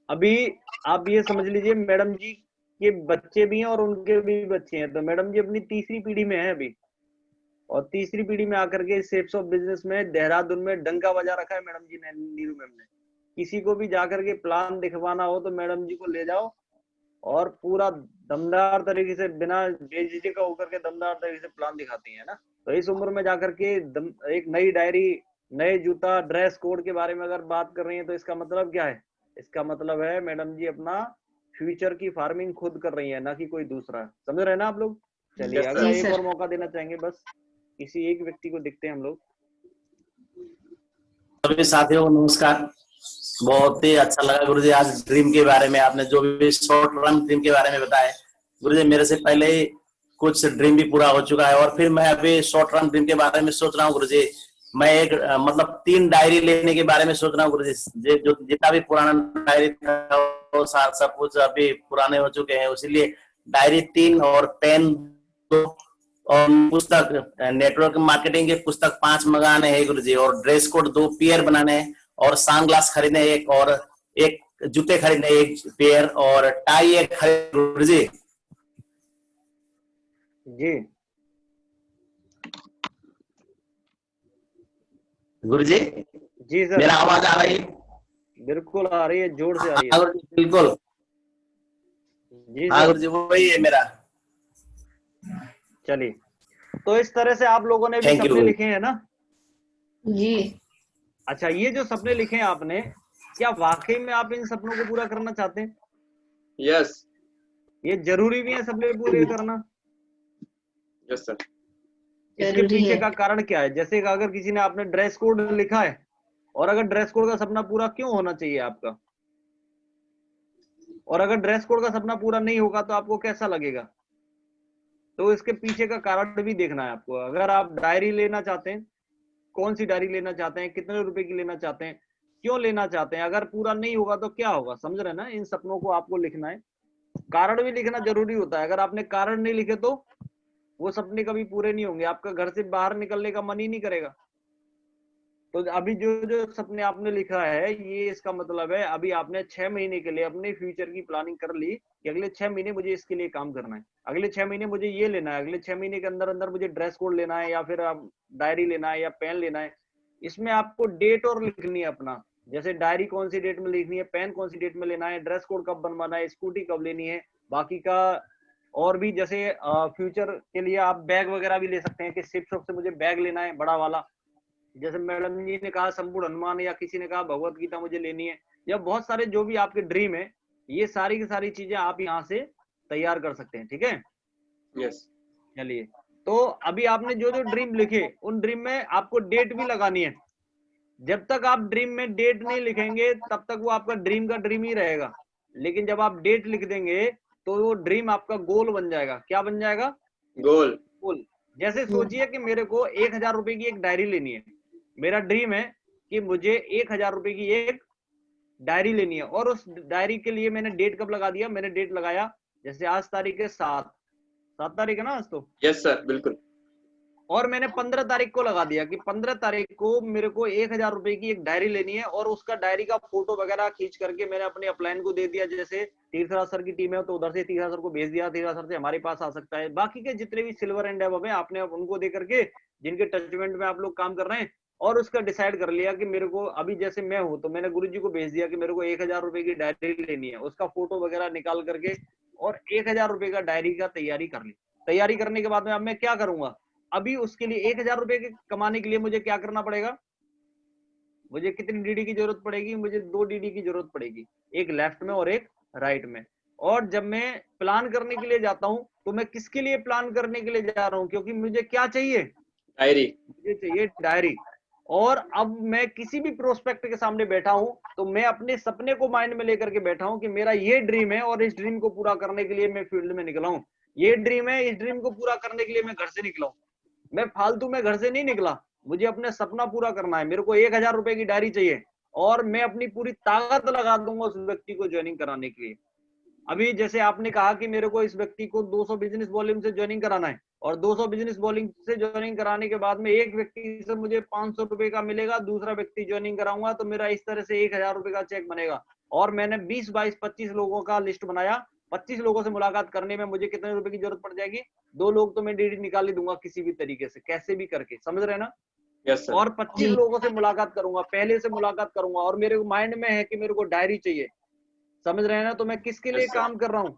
C: अभी आप ये समझ लीजिए, मैडम जी के बच्चे भी हैं और उनके भी बच्चे हैं। तो मैडम जी अपनी तीसरी पीढ़ी में है अभी, और तीसरी पीढ़ी में आकर के शेप्स ऑफ बिजनेस में देहरादून में डंका बजा रखा है मैडम जी ने, नीरू मैम ने। किसी को भी जाकर के प्लान दिखवाना हो तो मैडम जी को ले जाओ, और पूरा दमदार तरीके से, बिना बेझिझक होकर के दमदार तरीके से प्लान दिखाती है ना। तो इस उम्र में जाकर के एक नई डायरी, नए जूता, ड्रेस कोड के बारे में अगर बात कर रही है, तो इसका मतलब क्या है? इसका मतलब है मैडम जी अपना फ्यूचर की फार्मिंग खुद कर रही है, ना कि कोई दूसरा। समझ रहे हैं ना आप लोग? चलिए, अगला एक और मौका देना चाहेंगे, बस किसी एक व्यक्ति को देखते हैं हम लोग।
I: सभी साथियों को नमस्कार। बहुत ही अच्छा लगा गुरुजी आज ड्रीम के बारे में आपने जो भी शॉर्ट रन ड्रीम के बारे में बताया। गुरुजी मेरे से पहले ही कुछ ड्रीम भी पूरा हो चुका है, और फिर मैं अभी शॉर्ट रन ड्रीम के बारे में सोच रहा हूँ गुरुजी। मैं एक मतलब 3 डायरी लेने के बारे में सोच रहा हूँ गुरुजी। जो जितना भी पुराना डायरी था वो सब कुछ अभी पुराने हो चुके हैं, इसीलिए डायरी 3 और पेन 2 और पुस्तक, नेटवर्क मार्केटिंग के पुस्तक 5 मंगाने हैं गुरुजी, और ड्रेस कोड 2 पेयर बनाने हैं, और सनग्लास खरीदने एक, और एक जूते खरीदने 1 पेयर, और टाई 1 खरीद गुरुजी।
C: जी
I: गुरुजी
C: जी सर,
I: मेरा आवाज आ रही है?
C: बिल्कुल आ रही है, जोर से आ रही है।
I: बिल्कुल
C: जी
I: हाँ
C: सर,
I: गुरुजी, वही है मेरा।
C: चलिए, तो इस तरह से आप लोगों ने भी
I: Thank you.
C: सपने लिखे हैं ना?
E: जी।
C: अच्छा, ये जो सपने लिखे हैं आपने, क्या वाकई में आप इन सपनों को पूरा करना चाहते हैं?
B: यस।
C: ये जरूरी भी है सपने पूरे करना?
B: Yes sir.
C: इसके
E: जरूरी
C: पीछे
E: है।
C: का कारण क्या है? जैसे कि अगर किसी ने आपने ड्रेस कोड लिखा है और अगर ड्रेस कोड का सपना पूरा क्यों होना चाहिए आपका, और अगर ड्रेस कोड का सपना पूरा नहीं होगा तो आपको कैसा लगेगा, तो इसके पीछे का कारण भी देखना है आपको। अगर आप डायरी लेना चाहते हैं, कौन सी डायरी लेना चाहते हैं, कितने रुपए की लेना चाहते हैं, क्यों लेना चाहते हैं, अगर पूरा नहीं होगा तो क्या होगा, समझ रहे हैं ना। इन सपनों को आपको लिखना है, कारण भी लिखना जरूरी होता है। अगर आपने कारण नहीं लिखे तो वो सपने कभी पूरे नहीं होंगे, आपका घर से बाहर निकलने का मन ही नहीं करेगा। तो अभी जो जो सपने आपने लिखा है, ये इसका मतलब है अभी आपने 6 महीने के लिए अपने फ्यूचर की प्लानिंग कर ली कि अगले 6 महीने मुझे इसके लिए काम करना है, अगले 6 महीने मुझे ये लेना है, अगले 6 महीने के अंदर अंदर मुझे ड्रेस कोड लेना है, या फिर डायरी लेना है, या पेन लेना है। इसमें आपको डेट और लिखनी है अपना, जैसे डायरी कौन सी डेट में लिखनी है, पेन कौन सी डेट में लेना है, ड्रेस कोड कब बनवाना है, स्कूटी कब लेनी है, बाकी का और भी। जैसे फ्यूचर के लिए आप बैग वगैरह भी ले सकते हैं कि शिप शॉप से मुझे बैग लेना है बड़ा वाला, जैसे मैडम जी ने कहा संपूर्ण हनुमान, या किसी ने कहा भगवत गीता मुझे लेनी है, या बहुत सारे जो भी आपके ड्रीम है, ये सारी की सारी चीजें आप यहाँ से तैयार कर सकते हैं। ठीक है,
B: यस।
C: चलिए, तो अभी आपने जो जो ड्रीम लिखे उन ड्रीम में आपको डेट भी लगानी है। जब तक आप ड्रीम में डेट नहीं लिखेंगे तब तक वो आपका ड्रीम का ड्रीम ही रहेगा, लेकिन जब आप डेट लिख देंगे तो वो ड्रीम आपका गोल बन जाएगा। क्या बन जाएगा?
B: गोल।
C: गोल। जैसे सोचिए कि मेरे को 1000 रुपए की एक डायरी लेनी है, मेरा ड्रीम है कि मुझे 1000 रुपए की एक डायरी लेनी है, और उस डायरी के लिए मैंने डेट कब लगा दिया, मैंने डेट लगाया जैसे आज तारीख है 7 तारीख है ना आज तो।
B: यस सर, बिल्कुल।
C: और मैंने 15 तारीख को लगा दिया कि 15 तारीख को मेरे को 1000 रुपए की एक डायरी लेनी है, और उसका डायरी का फोटो वगैरह खींच करके मैंने अपने अपलाइन को दे दिया। जैसे तीर्थराज सर की टीम है तो उधर से तीर्थराज सर को भेज दिया, तीर्थराज सर से हमारे पास आ सकता है। बाकी के जितने भी सिल्वर एंड एबव है आपने उनको दे करके, जिनके टचमेंट में आप लोग काम कर रहे हैं, और उसका डिसाइड कर लिया कि मेरे को अभी जैसे मैं हूं तो मैंने गुरुजी को भेज दिया कि मेरे को 1000 रुपए की डायरी लेनी है, उसका फोटो वगैरह निकाल करके और 1000 रुपए का डायरी का तैयारी कर ली। तैयारी करने के बाद में अब मैं क्या करूंगा, अभी उसके लिए 1000 रुपए कमाने के लिए मुझे क्या करना पड़ेगा, मुझे कितनी डीडी की जरूरत पड़ेगी, मुझे 2 डीडी की जरूरत पड़ेगी, एक लेफ्ट में और एक राइट में। और जब मैं प्लान करने के लिए जाता हूं तो मैं किसके लिए प्लान करने के लिए जा रहा हूं, क्योंकि मुझे क्या चाहिए,
B: डायरी,
C: मुझे चाहिए डायरी। और अब मैं किसी भी प्रोस्पेक्ट के सामने बैठा हूं तो मैं अपने सपने को माइंड में लेकर के बैठा हूं कि मेरा ये ड्रीम है और इस ड्रीम को पूरा करने के लिए मैं फील्ड में निकला हूं, ये ड्रीम है, इस ड्रीम को पूरा करने के लिए मैं घर से निकला हूं। मैं फालतू में घर से नहीं निकला, मुझे अपने सपना पूरा करना है। मेरे को 1000 रुपए की डायरी चाहिए और मैं अपनी पूरी ताकत लगा दूंगा उस व्यक्ति को ज्वाइनिंग कराने के लिए। अभी जैसे आपने कहा कि मेरे को इस व्यक्ति को 200 बिजनेस वॉल्यूम से ज्वाइनिंग कराना है, और 200 बिजनेस वॉल्यूम से ज्वाइनिंग कराने के बाद में एक व्यक्ति से मुझे 500 रुपए का मिलेगा, दूसरा व्यक्ति ज्वाइनिंग कराऊंगा तो मेरा इस तरह से 1000 रुपए का चेक बनेगा। और मैंने 20, 22, 25 लोगों का लिस्ट बनाया, 25 लोगों से मुलाकात करने में मुझे कितने रुपए की जरूरत पड़ जाएगी, 2 लोग तो मैं डीडी निकाल ही दूंगा किसी भी तरीके से, कैसे भी करके, समझ रहे ना।
B: Yes sir.
C: और 25 लोगों से मुलाकात करूंगा, पहले से मुलाकात करूंगा, और मेरे माइंड में है कि मेरे को डायरी चाहिए, समझ रहे हैं ना। तो मैं किसके लिए काम कर रहा हूँ,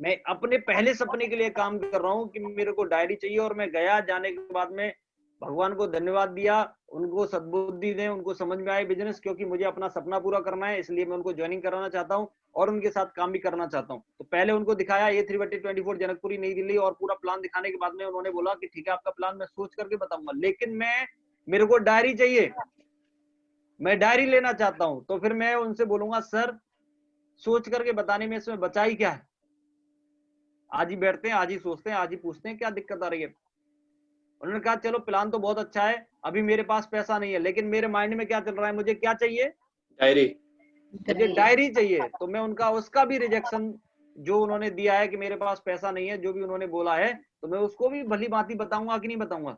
C: मैं अपने पहले सपने के लिए काम कर रहा हूँ कि मेरे को डायरी चाहिए। और मैं गया, जाने के बाद में भगवान को धन्यवाद दिया, उनको सद्बुद्धि दें, उनको समझ में आए बिजनेस, क्योंकि मुझे अपना सपना पूरा करना है, इसलिए मैं उनको ज्वाइनिंग कराना चाहता हूँ और उनके साथ काम भी करना चाहता हूँ। तो पहले उनको दिखाया A3/24 जनकपुरी नई दिल्ली, और पूरा प्लान दिखाने के बाद में उन्होंने बोला कि ठीक है आपका प्लान मैं सोच करके बताऊंगा, लेकिन मेरे को डायरी चाहिए, मैं डायरी लेना चाहता हूँ। तो फिर मैं उनसे बोलूंगा सर सोच करके बताने में इसमें बचा ही क्या है, आज ही बैठते हैं, आज ही सोचते हैं, आज ही पूछते हैं क्या दिक्कत आ रही है। उन्होंने कहा चलो प्लान तो बहुत अच्छा है, अभी मेरे पास पैसा नहीं है, लेकिन मेरे माइंड में क्या चल रहा है, मुझे क्या चाहिए,
B: डायरी,
C: मुझे डायरी चाहिए। तो मैं उनका उसका भी रिजेक्शन जो उन्होंने दिया है कि मेरे पास पैसा नहीं है, जो भी उन्होंने बोला है, तो मैं उसको भी भली भांति बताऊंगा कि नहीं बताऊंगा।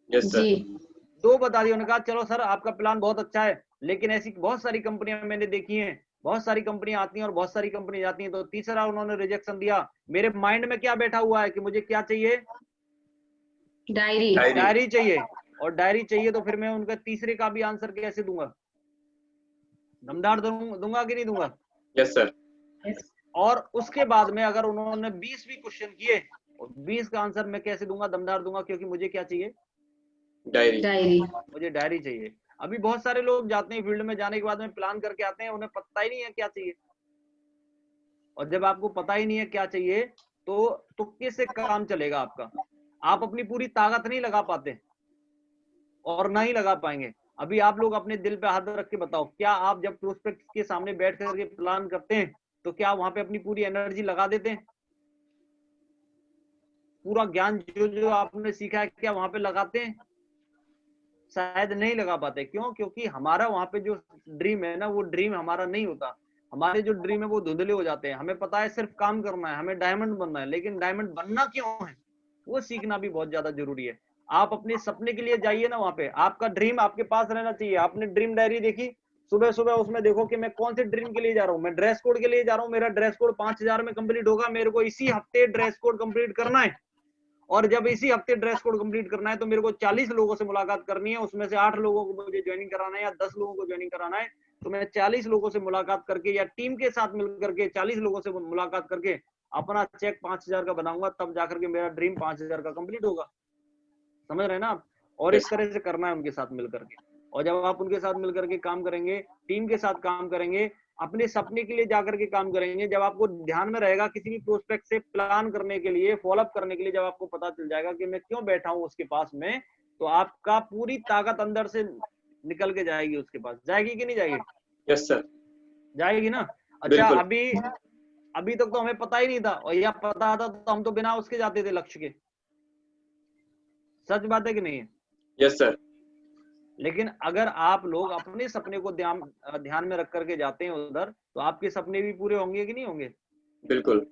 B: Yes sir.
E: जी
C: 2 बता दिया। उन्होंने कहा चलो सर आपका प्लान बहुत अच्छा है, लेकिन ऐसी बहुत सारी कंपनियां मैंने देखी हैं, बहुत सारी कंपनियां आती हैं और बहुत सारी कंपनी जाती हैं। तो तीसरा उन्होंने रिजेक्शन दिया। मेरे माइंड में क्या बैठा हुआ है कि मुझे क्या चाहिए,
E: डायरी
C: डायरी चाहिए। और डायरी चाहिए तो फिर मैं उनका तीसरे का भी आंसर कैसे दूंगा, दमदार दूंगा कि नहीं दूंगा।
B: Yes sir.
C: और उसके बाद में अगर उन्होंने 20 भी क्वेश्चन किए और 20 का आंसर मैं कैसे दूंगा, दमदार दूंगा, क्योंकि मुझे क्या चाहिए,
B: डायरी,
E: डायरी
C: मुझे डायरी चाहिए। अभी बहुत सारे लोग जाते हैं फील्ड में, जाने के बाद में प्लान करके आते हैं, उन्हें पता ही नहीं है क्या चाहिए। और जब आपको पता ही नहीं है क्या चाहिए तो तुक्के से काम चलेगा आपका, आप अपनी पूरी ताकत नहीं लगा पाते और ना ही लगा पाएंगे। अभी आप लोग अपने दिल पे हाथ रख के बताओ, क्या आप जब प्रोस्पेक्ट के सामने बैठ करके प्लान करते हैं तो क्या वहां पे अपनी पूरी एनर्जी लगा देते हैं? पूरा ज्ञान जो जो आपने सीखा है क्या वहां पे लगाते हैं? शायद नहीं लगा पाते। क्यों? क्योंकि हमारा वहां पे जो ड्रीम है ना, वो ड्रीम हमारा नहीं होता। हमारे जो ड्रीम है वो धुंधले हो जाते हैं। हमें पता है सिर्फ काम करना है, हमें डायमंड बनना है, लेकिन डायमंड बनना क्यों है वो सीखना भी बहुत ज्यादा जरूरी है। आप अपने सपने के लिए जाइए ना, वहां पे आपका ड्रीम आपके पास रहना चाहिए। आपने ड्रीम डायरी देखी, सुबह सुबह उसमें देखो कि मैं कौन से ड्रीम के लिए जा रहा हूँ। मैं ड्रेस कोड के लिए जा रहा हूँ, मेरा ड्रेस कोड 5000 में कंप्लीट होगा, मेरे को इसी हफ्ते ड्रेस कोड कंप्लीट करना है। और जब इसी हफ्ते ड्रेस कोड कंप्लीट करना है तो मेरे को 40 लोगों से मुलाकात करनी है, उसमें से 8 लोगों को मुझे ज्वाइनिंग कराना है या 10 लोगों को ज्वाइनिंग कराना है। तो मैं 40 लोगों से मुलाकात करके या टीम के साथ मिलकर के 40 लोगों से मुलाकात करके अपना चेक 5000 का बनाऊंगा, तब जाकर के मेरा ड्रीम 5000 का कंप्लीट होगा। समझ रहे हैं ना आप? और इस तरह से करना है उनके साथ मिलकर के। और जब आप उनके साथ मिलकर के काम करेंगे, टीम के साथ काम करेंगे, अपने सपने के लिए जाकर के काम करेंगे, जब आपको ध्यान में रहेगा किसी भी प्रोस्पेक्ट से प्लान करने के लिए, फॉलोअप करने के लिए, जब आपको पता चल जाएगा कि मैं क्यों बैठा हूं उसके पास में, तो आपका पूरी ताकत अंदर से निकल के जाएगी उसके पास। जाएगी कि नहीं जाएगी?
B: यस सर,
C: जाएगी ना। अच्छा,
B: बिल्कुल।
C: अभी तक तो हमें पता ही नहीं था, और या पता था तो हम तो बिना उसके जाते थे लक्ष्य के। सच बात है कि नहीं है?
B: Yes sir.
C: लेकिन अगर आप लोग अपने सपने को ध्यान में रख करके जाते हैं उधर, तो आपके सपने भी पूरे होंगे कि नहीं होंगे?
B: बिल्कुल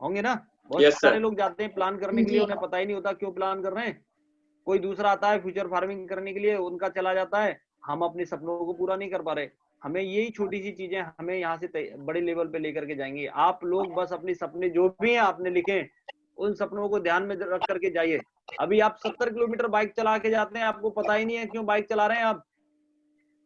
C: होंगे ना। बहुत
B: यस
C: सारे
B: सर।
C: लोग जाते हैं प्लान करने के लिए,
E: जी।
C: उन्हें पता ही नहीं होता क्यों प्लान कर रहे हैं। कोई दूसरा आता है फ्यूचर फार्मिंग करने के लिए, उनका चला जाता है। हम अपने सपनों को पूरा नहीं कर पा रहे। हमें यही छोटी सी चीजें हमें यहाँ से बड़े लेवल पे लेकर के जाएंगी। आप लोग बस अपने सपने जो भी हैं आपने लिखे, उन सपनों को ध्यान में रख करके जाइए। अभी आप 70 किलोमीटर बाइक चला के जाते हैं, आपको पता ही नहीं है क्यों बाइक चला रहे हैं आप।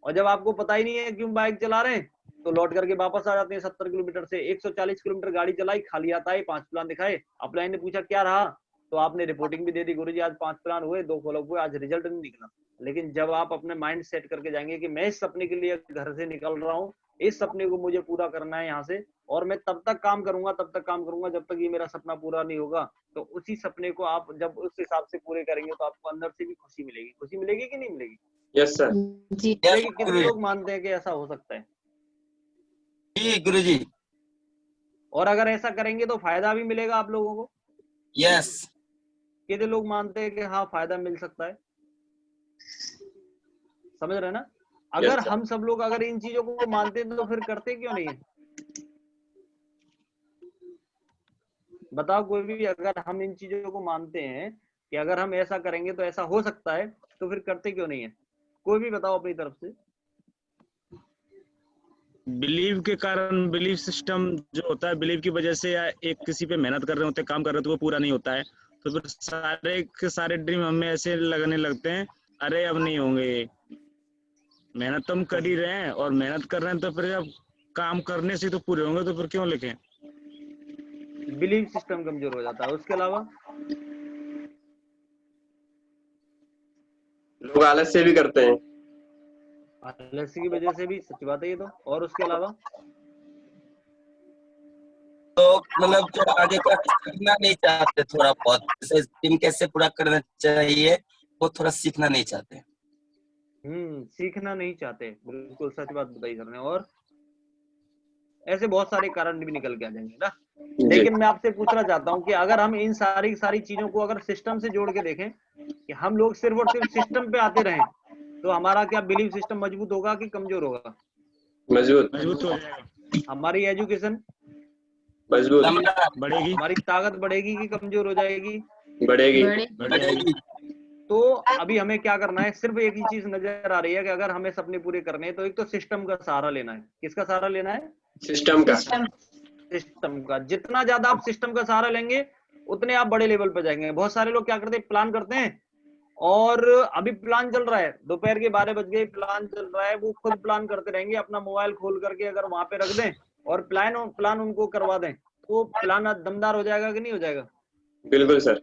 C: और जब आपको पता ही नहीं है क्यों बाइक चला रहे हैं, तो लौट करके वापस आ जाते हैं 70 किलोमीटर से। 140 किलोमीटर गाड़ी चलाई, खाली आता है, 5 प्लान दिखाए, अपलाइन ने पूछा क्या रहा, तो आपने रिपोर्टिंग भी दे दी, गुरुजी आज 5 प्लान हुए, 2 फॉलोअप हुए, आज रिजल्ट नहीं निकला। लेकिन जब आप अपने माइंड सेट करके जाएंगे कि मैं इस सपने के लिए घर से निकल रहा हूँ, इस सपने को मुझे पूरा करना है यहाँ से, और मैं तब तक काम करूंगा जब तक ये मेरा सपना पूरा नहीं होगा, तो उसी सपने को आप जब उस हिसाब से पूरे करेंगे तो आपको अंदर से भी खुशी मिलेगी। खुशी मिलेगी कि नहीं मिलेगी?
B: Yes sir.
E: जी।
C: कितने लोग मानते हैं कि ऐसा हो सकता है?
J: जी गुरुजी।
C: और अगर ऐसा करेंगे तो फायदा भी मिलेगा आप लोगों को।
J: यस।
C: कितने लोग मानते हैं कि हाँ फायदा मिल सकता है? समझ रहे हैं ना। अगर
B: Yes, sir.
C: हम सब लोग अगर इन चीजों को मानते हैं तो फिर करते क्यों नहीं है? बताओ कोई भी, अगर हम इन चीजों को मानते हैं कि अगर हम ऐसा करेंगे तो ऐसा हो सकता है, तो फिर करते क्यों नहीं है? कोई भी बताओ अपनी तरफ से।
D: बिलीव के कारण, बिलीव सिस्टम जो होता है, बिलीव की वजह से, या एक किसी पे मेहनत कर रहे होते हैं, काम कर रहे होते हैं, वो पूरा नहीं होता है, तो फिर सारे के सारे ड्रीम हमें ऐसे लगने लगते हैं, अरे अब नहीं होंगे। मेहनत तो हम कर ही रहे हैं और मेहनत कर रहे हैं, तो फिर जब काम करने से तो पूरे होंगे, तो फिर क्यों लिखें?
C: बिलीव सिस्टम कमजोर हो जाता है। उसके अलावा
B: लोग आलस से भी करते हैं।
C: आलस की वजह से भी, सच बात है ये तो। और उसके अलावा
J: तो मतलब जो आगे का सीखना नहीं चाहते, थोड़ा बहुत जैसे टीम कैसे पूरा करना चाहिए वो थोड़ा सीखना नहीं चाहते।
C: सीखना नहीं चाहते, बिल्कुल सच बात बताई सर ने। और ऐसे बहुत सारे कारण भी निकल के आ जाएंगे ना। लेकिन मैं आपसे पूछना चाहता हूँ कि अगर हम इन सारी चीजों को अगर सिस्टम से जोड़ के देखें कि हम लोग सिर्फ और सिर्फ सिस्टम पे आते रहें, तो हमारा क्या बिलीव सिस्टम मजबूत होगा कि कमजोर होगा?
D: मजबूत हो जाएगा।
C: हमारी एजुकेशन
B: मजबूत
D: बढ़ेगी।
C: हमारी ताकत बढ़ेगी कि कमजोर हो जाएगी?
B: बढ़ेगी।
C: तो अभी हमें क्या करना है? सिर्फ एक ही चीज नजर आ रही है कि अगर हमें सपने पूरे करने हैं तो एक तो सिस्टम का सहारा लेना है। किसका सहारा लेना है?
B: सिस्टम का।
C: सिस्टम का। जितना ज्यादा आप सिस्टम का सहारा लेंगे उतने आप बड़े लेवल पर जाएंगे। बहुत सारे लोग क्या करते हैं, प्लान करते हैं, और अभी प्लान चल रहा है, दोपहर के 12 बज गए, प्लान चल रहा है, वो खुद प्लान करते रहेंगे, अपना मोबाइल खोल करके अगर वहां पे रख दें और प्लान उनको करवा दें, तो प्लान दमदार हो जाएगा कि नहीं हो जाएगा?
B: बिल्कुल सर।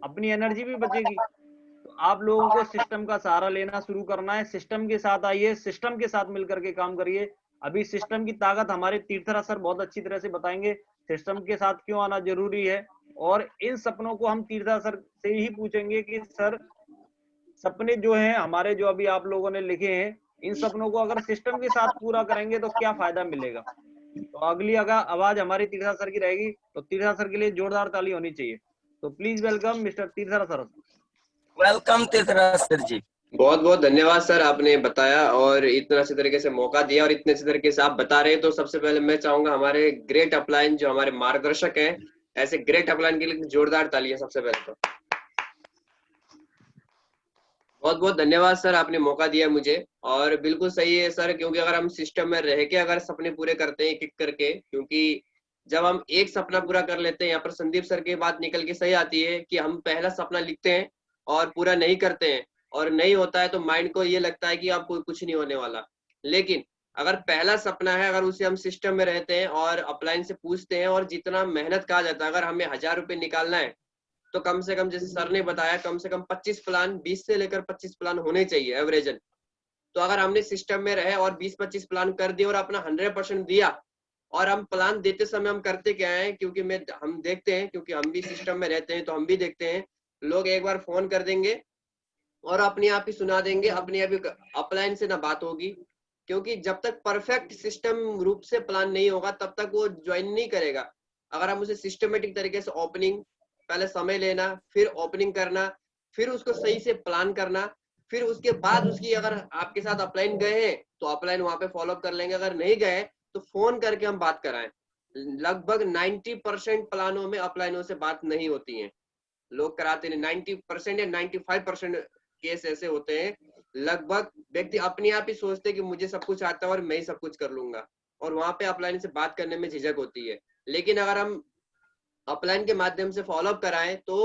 C: अपनी एनर्जी भी बचेगी। तो आप लोगों को सिस्टम का सहारा लेना शुरू करना है। सिस्टम के साथ आइए, सिस्टम के साथ मिलकर के काम करिए। अभी सिस्टम की ताकत हमारे तीर्थरा सर बहुत अच्छी तरह से बताएंगे, सिस्टम के साथ क्यों आना जरूरी है। और इन सपनों को हम तीर्थरा सर से ही पूछेंगे कि सर सपने जो हैं हमारे, जो अभी आप लोगों ने लिखे हैं, इन सपनों को अगर सिस्टम के साथ पूरा करेंगे तो क्या फायदा मिलेगा। तो अगली अगर आवाज हमारी तीर्थरा सर की रहेगी, तो तीर्थरा सर के लिए जोरदार ताली होनी चाहिए। तो please welcome mister Tirthara sir.
J: Welcome Tirthara sir ji.
B: बहुत बहुत धन्यवाद सर, आपने बताया और इतना अच्छे तरीके से मौका दिया और इतने अच्छे तरीके से आप बता रहे हैं। तो सबसे पहले मैं चाहूंगा हमारे ग्रेट अपलाइन जो हमारे मार्गदर्शक हैं, ऐसे ग्रेट अपलाइन के लिए जोरदार तालियां सबसे पहले। तो बहुत बहुत धन्यवाद सर, आपने मौका दिया मुझे। और बिल्कुल सही है सर, क्योंकि अगर हम सिस्टम में रह के अगर सपने पूरे करते हैं एक एक करके, क्योंकि जब हम एक सपना पूरा कर लेते हैं, यहाँ पर संदीप सर की बात निकल के सही आती है कि हम पहला सपना लिखते हैं और पूरा नहीं करते हैं और नहीं होता है तो माइंड को ये लगता है कि अब कुछ नहीं होने वाला। लेकिन अगर पहला सपना है, अगर उसे हम सिस्टम में रहते हैं और अपलाइन से पूछते हैं और जितना मेहनत कहा जाता है, अगर हमें 1000 रुपये निकालना है तो कम से कम, जैसे सर ने बताया, कम से कम 25 प्लान, 20 से लेकर 25 प्लान होने चाहिए एवरेजन। तो अगर हमने सिस्टम में रहे और 20-25 प्लान कर दिए और अपना 100% दिया, और हम प्लान देते समय हम करते क्या है, क्योंकि हम देखते हैं, क्योंकि हम भी सिस्टम में रहते हैं तो हम भी देखते हैं, लोग एक बार फोन कर देंगे और अपने आप ही सुना देंगे, अपने आप ही अपलाइन से ना बात होगी। क्योंकि जब तक परफेक्ट सिस्टम रूप से प्लान नहीं होगा तब तक वो ज्वाइन नहीं करेगा। अगर हम उसे सिस्टमेटिक तरीके से ओपनिंग, पहले समय लेना, फिर ओपनिंग करना, फिर उसको सही से प्लान करना, फिर उसके बाद उसकी, अगर आपके साथ अपलाइन गए हैं तो अपलाइन वहां पे फॉलो कर लेंगे, अगर नहीं गए तो फोन करके हम बात कराएं। लगभग 90% प्लानों में अपलाइनों से बात नहीं होती है, लोग कराते नहीं। 90% या 95% केस ऐसे होते हैं, लगभग व्यक्ति अपने आप ही सोचते हैं कि मुझे सब कुछ आता है और मैं ही सब कुछ कर लूंगा, और वहां पे अपलाइन से बात करने में झिझक होती है। लेकिन अगर हम अपलाइन के माध्यम से फॉलोअप कराएं तो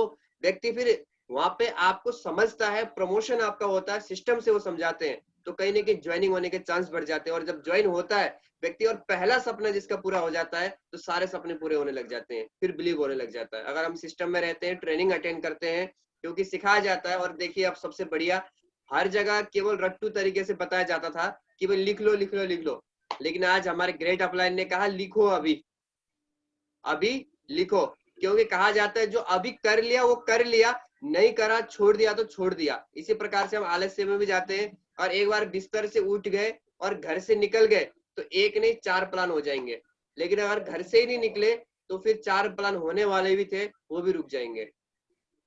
B: व्यक्ति फिर वहां पे आपको समझता है, प्रमोशन आपका होता है, सिस्टम से वो समझाते हैं, तो कहीं ना कहीं ज्वाइनिंग होने के चांस बढ़ जाते हैं। और जब ज्वाइन होता है व्यक्ति और पहला सपना जिसका पूरा हो जाता है तो सारे सपने पूरे होने लग जाते हैं, फिर बिलीव होने लग जाता है। अगर हम सिस्टम में रहते हैं, ट्रेनिंग अटेंड करते हैं, क्योंकि सिखाया जाता है। और देखिए अब सबसे बढ़िया, हर जगह केवल रट्टू तरीके से बताया जाता था कि भाई लिख लो लिख लो लिख लो, लेकिन आज हमारे ग्रेट अपलाइन ने कहा लिखो, अभी लिखो। क्योंकि कहा जाता है जो अभी कर लिया वो कर लिया, नहीं करा छोड़ दिया तो छोड़ दिया। इसी प्रकार से हम आलस्य में भी जाते हैं, और एक बार बिस्तर से उठ गए और घर से निकल गए तो एक नहीं 4 प्लान हो जाएंगे। लेकिन अगर घर से ही नहीं निकले तो फिर 4 प्लान होने वाले भी थे वो भी रुक जाएंगे।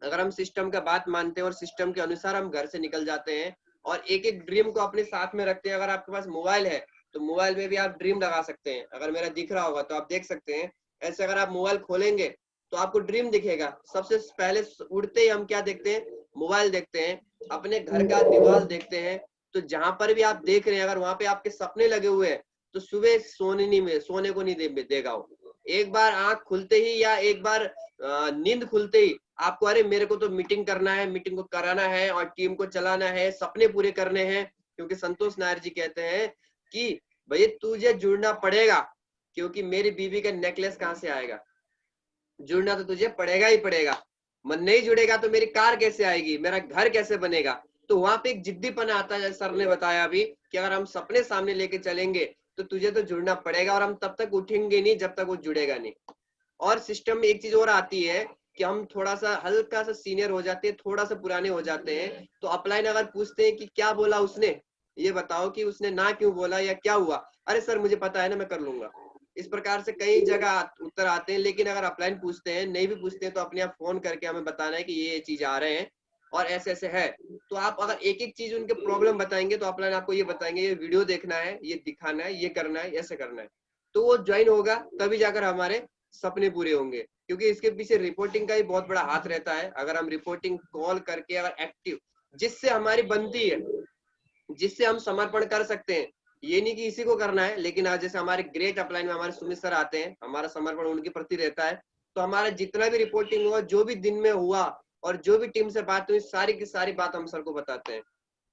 B: अगर हम सिस्टम का बात मानते हैं और सिस्टम के अनुसार हम घर से निकल जाते हैं और एक एक ड्रीम को अपने साथ में रखते हैं। अगर आपके पास मोबाइल है तो मोबाइल में भी आप ड्रीम लगा सकते हैं, अगर मेरा दिख रहा होगा तो आप देख सकते हैं। ऐसे अगर आप मोबाइल खोलेंगे तो आपको ड्रीम दिखेगा। सबसे पहले उड़ते ही हम क्या देखते हैं, मोबाइल देखते हैं, अपने घर का दीवार देखते हैं। तो जहां पर भी आप देख रहे हैं, अगर वहां पे आपके सपने लगे हुए हैं तो सुबह सोने को नहीं देगा वो। एक बार आंख खुलते ही या एक बार नींद खुलते ही आपको, अरे मेरे को तो मीटिंग करना है, मीटिंग को कराना है और टीम को चलाना है, सपने पूरे करने हैं। क्योंकि संतोष नायर जी कहते हैं कि भैया तुझे जुड़ना पड़ेगा, क्योंकि मेरी बीवी का नेकलेस कहाँ से आएगा, जुड़ना तो तुझे पड़ेगा ही पड़ेगा। मन नहीं जुड़ेगा तो मेरी कार कैसे आएगी, मेरा घर कैसे बनेगा। तो वहां पे एक जिद्दीपना आता है, जैसे सर ने बताया अभी, कि अगर हम सपने सामने लेके चलेंगे तो तुझे तो जुड़ना पड़ेगा, और हम तब तक उठेंगे नहीं जब तक वो जुड़ेगा नहीं। और सिस्टम में एक चीज और आती है कि हम थोड़ा सा हल्का सा सीनियर हो जाते हैं, थोड़ा सा पुराने हो जाते हैं, तो अपलाइन अगर पूछते हैं कि क्या बोला उसने, ये बताओ कि उसने ना क्यों बोला या क्या हुआ, अरे सर मुझे पता है ना, मैं कर लूंगा। इस प्रकार से कई जगह उत्तर आते हैं। लेकिन अगर अपलाइन पूछते हैं, नहीं भी पूछते हैं, तो अपने आप फोन करके हमें बताना है कि ये चीज आ रहे हैं और ऐसे ऐसे है। तो आप अगर एक एक चीज उनके प्रॉब्लम बताएंगे तो अपलाइन आपको ये बताएंगे, ये वीडियो देखना है, ये दिखाना है, ये करना है, ऐसे करना है। तो वो ज्वाइन होगा तभी जाकर हमारे सपने पूरे होंगे। क्योंकि इसके पीछे रिपोर्टिंग का ही बहुत बड़ा हाथ रहता है। अगर हम रिपोर्टिंग कॉल करके अगर एक्टिव, जिससे हमारी बनती है, जिससे हम समर्पण कर सकते हैं, ये नहीं कि इसी को करना है। लेकिन आज जैसे हमारे ग्रेट अपलाइन में हमारे सुमित सर आते हैं, हमारा समर्पण उनके प्रति रहता है, तो हमारा जितना भी रिपोर्टिंग हुआ, जो भी दिन में हुआ और जो भी टीम से बात हुई, सारी की सारी बात हम सर को बताते हैं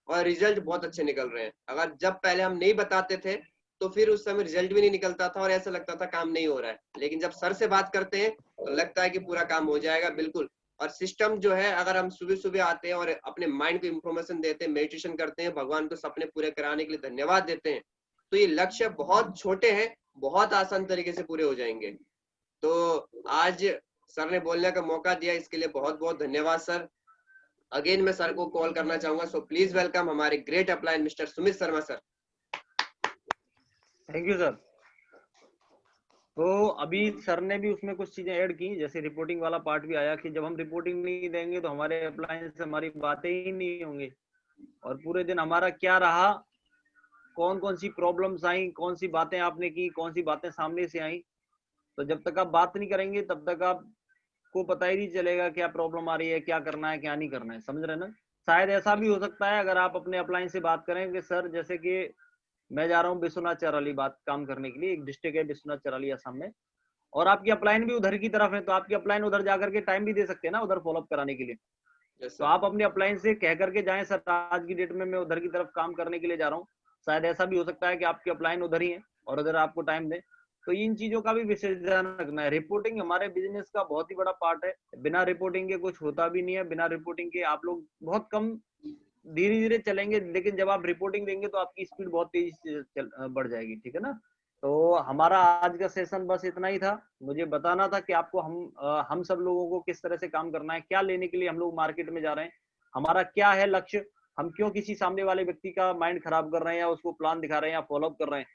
B: और रिजल्ट बहुत अच्छे निकल रहे हैं। अगर जब पहले हम नहीं बताते थे तो फिर उस समय रिजल्ट भी नहीं निकलता था और ऐसा लगता था काम नहीं हो रहा है। लेकिन जब सर से बात करते हैं तो लगता है कि पूरा काम हो जाएगा। बिल्कुल। और सिस्टम जो है, अगर हम सुबह सुबह आते हैं और अपने माइंड को इंफॉर्मेशन देते हैं, मेडिटेशन करते हैं, भगवान को सपने पूरे कराने के लिए धन्यवाद देते हैं, तो ये लक्ष्य बहुत छोटे हैं, बहुत आसान तरीके से पूरे हो जाएंगे। तो आज सर ने बोलने का मौका दिया, इसके लिए बहुत बहुत धन्यवाद सर। अगेन मैं सर को कॉल करना चाहूंगा। सो प्लीज वेलकम हमारे great upline mister Sumit Sharma sir.
C: Thank you sir. तो अभी सर ने भी उसमें कुछ चीजें ऐड की, जैसे रिपोर्टिंग वाला पार्ट भी आया कि जब हम रिपोर्टिंग नहीं देंगे तो हमारे अप्लायंस से हमारी बातें ही नहीं होंगी, और पूरे दिन हमारा क्या रहा, कौन कौन सी प्रॉब्लम्स आई, कौन सी बातें आपने की, कौन सी बातें सामने से आई। तो जब तक आप बात नहीं करेंगे तब तक आपको पता ही नहीं चलेगा क्या प्रॉब्लम आ रही है, क्या करना है, क्या नहीं करना है। समझ रहे ना? शायद ऐसा भी हो सकता है अगर आप अपने अप्लायंस से बात करें कि सर जैसे कि मैं जा रहा हूँ विश्वनाथ चौराली बात काम करने के लिए, एक डिस्ट्रिक्ट है विश्वनाथ चौराली असम में, और आपकी अपलाइन भी उधर की तरफ है, तो आपकी अपलाइन उधर जाकर के टाइम भी दे सकते हैं ना उधर फॉलोअप कराने के लिए। तो आप अपने अपलाइन से कह करके जाएं सर आज की डेट में मैं उधर की तरफ काम करने के लिए जा रहा हूँ। शायद ऐसा भी हो सकता है कि आपकी अपलाइन उधर ही है और उधर आपको टाइम दे। तो इन चीजों का भी विशेष ध्यान रखना है। रिपोर्टिंग हमारे बिजनेस का बहुत ही बड़ा पार्ट है, बिना रिपोर्टिंग के कुछ होता भी नहीं है। बिना रिपोर्टिंग के आप लोग बहुत कम धीरे धीरे चलेंगे, लेकिन जब आप रिपोर्टिंग देंगे तो आपकी स्पीड बहुत तेजी से बढ़ जाएगी। ठीक है ना? तो हमारा आज का सेशन बस इतना ही था। मुझे बताना था कि आपको हम सब लोगों को किस तरह से काम करना है, क्या लेने के लिए हम लोग मार्केट में जा रहे हैं, हमारा क्या है लक्ष्य, हम क्यों किसी सामने वाले व्यक्ति का माइंड खराब कर रहे हैं या उसको प्लान दिखा रहे हैं या फॉलोअप कर रहे हैं,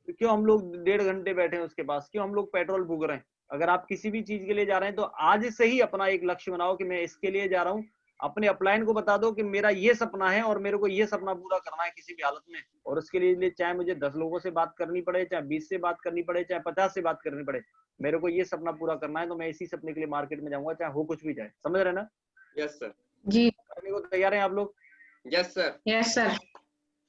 C: तो क्यों हम लोग 1.5 घंटे बैठे हैं उसके पास, क्यों हम लोग पेट्रोल फूक रहे हैं। अगर आप किसी भी चीज के लिए जा रहे हैं तो आज से ही अपना एक लक्ष्य बनाओ कि मैं इसके लिए जा रहा हूँ। अपने अपलाइन को बता दो कि मेरा ये सपना है और मेरे को ये सपना पूरा करना है किसी भी हालत में, और उसके लिए चाहे मुझे 10 लोगों से बात करनी पड़े, चाहे 20 से बात करनी पड़े, चाहे 50 से बात करनी पड़े, मेरे को ये सपना पूरा करना है, तो मैं इसी सपने के लिए मार्केट में जाऊंगा, चाहे हो कुछ भी जाए। समझ रहे ना?
B: Yes sir.
E: जी
C: करने को तैयार हैं आप लोग?
B: Yes sir.
E: Yes sir.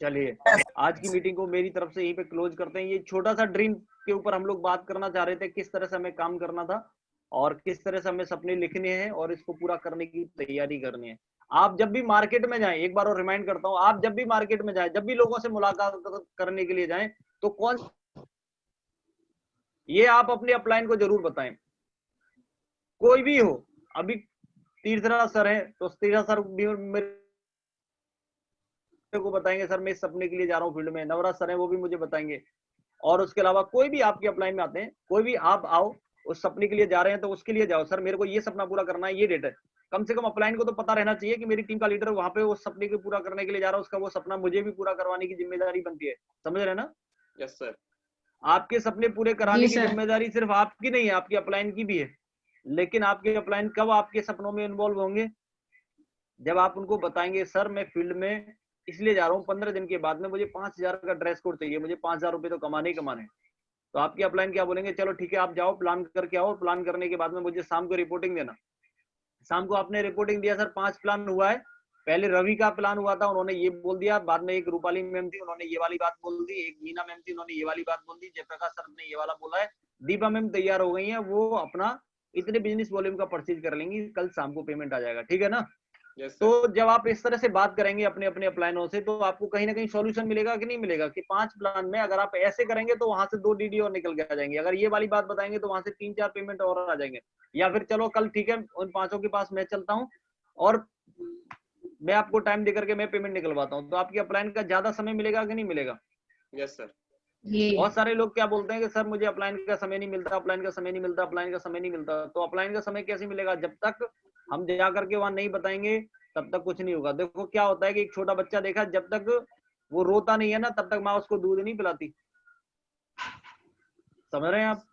C: चलिए आज की मीटिंग को मेरी तरफ से यहीं पे क्लोज करते हैं। ये छोटा सा ड्रीम के ऊपर हम लोग बात करना चाह रहे थे, किस तरह से हमें काम करना था और किस तरह से हमें सपने लिखने हैं और इसको पूरा करने की तैयारी करनी है। आप जब भी मार्केट में जाएं, एक बार और रिमाइंड करता हूं, आप जब भी मार्केट में जाएं, जब भी लोगों से मुलाकात करने के लिए जाएं, तो कौन ये आप अपने अपलाइन को जरूर बताएं, कोई भी हो। अभी तीर्थराज सर है तो तीर्थराज सर भी मेरे को बताएंगे सर मैं इस सपने के लिए जा रहा हूँ फील्ड में। नवराज सर है वो भी मुझे बताएंगे। और उसके अलावा कोई भी आपके अपलाइन में आते हैं, कोई भी आप आओ, उस सपने के लिए जा रहे हैं तो उसके लिए जाओ, सर मेरे को ये सपना पूरा करना है, ये डेट है। कम से कम अपलाइन को तो पता रहना चाहिए कि मेरी टीम का लीडर वहां पे उस सपने को पूरा करने के लिए जा रहा है, उसका वो सपना मुझे भी पूरा करवाने की जिम्मेदारी बनती है। समझ रहे ना?
B: Yes sir.
C: आपके सपने पूरे कराने की जिम्मेदारी सिर्फ आपकी नहीं है, आपकी अपलाइन की भी है। लेकिन आपके अपलाइन कब आपके सपनों में इन्वॉल्व होंगे? जब आप उनको बताएंगे सर मैं फील्ड में इसलिए जा रहा हूँ, 15 दिन के बाद में मुझे 5,000 का ड्रेस कोड चाहिए, मुझे 5,000 रुपए तो कमाने ही कमाने। तो आपकी अपलाइन क्या बोलेंगे? चलो ठीक है आप जाओ प्लान करके आओ, प्लान करने के बाद में मुझे शाम को रिपोर्टिंग देना। शाम को आपने रिपोर्टिंग दिया, सर 5 प्लान हुआ है, पहले रवि का प्लान हुआ था, उन्होंने ये बोल दिया, बाद में एक रूपाली मैम थी उन्होंने ये वाली बात बोल दी, एक मीना मैम थी उन्होंने ये वाली बात बोल दी, जयप्रकाश सर ने ये वाला बोला है, दीपा मैम तैयार हो गई है, वो अपना इतने बिजनेस वॉल्यूम का परचेज कर लेंगी, कल शाम को पेमेंट आ जाएगा। ठीक है ना? तो जब आप इस तरह से बात करेंगे अपने अपने अपलाइनों से, तो आपको कहीं ना कहीं सॉल्यूशन मिलेगा कि नहीं मिलेगा? कि 5 प्लान में अगर आप ऐसे करेंगे तो वहां से 2 डीडी और निकल के आ जाएंगे, अगर ये वाली बात बताएंगे तो वहां से 3-4 पेमेंट और आ जाएंगे। या फिर चलो कल ठीक है उन 5 के पास मैं चलता हूँ और मैं आपको टाइम देकर के मैं पेमेंट निकलवाता हूँ, तो आपकी अपलाइन का ज्यादा समय मिलेगा कि नहीं मिलेगा?
B: Yes sir.
C: बहुत सारे लोग क्या बोलते हैं कि सर मुझे अपलाइन का समय नहीं मिलता, अपलाइन का समय नहीं मिलता, अपलाइन का समय नहीं मिलता। तो अपलाइन का समय कैसे मिलेगा? जब तक हम जा करके वहां नहीं बताएंगे तब तक कुछ नहीं होगा। देखो क्या होता है कि एक छोटा बच्चा देखा, जब तक वो रोता नहीं है ना तब तक माँ उसको दूध नहीं पिलाती। समझ रहे हैं आप?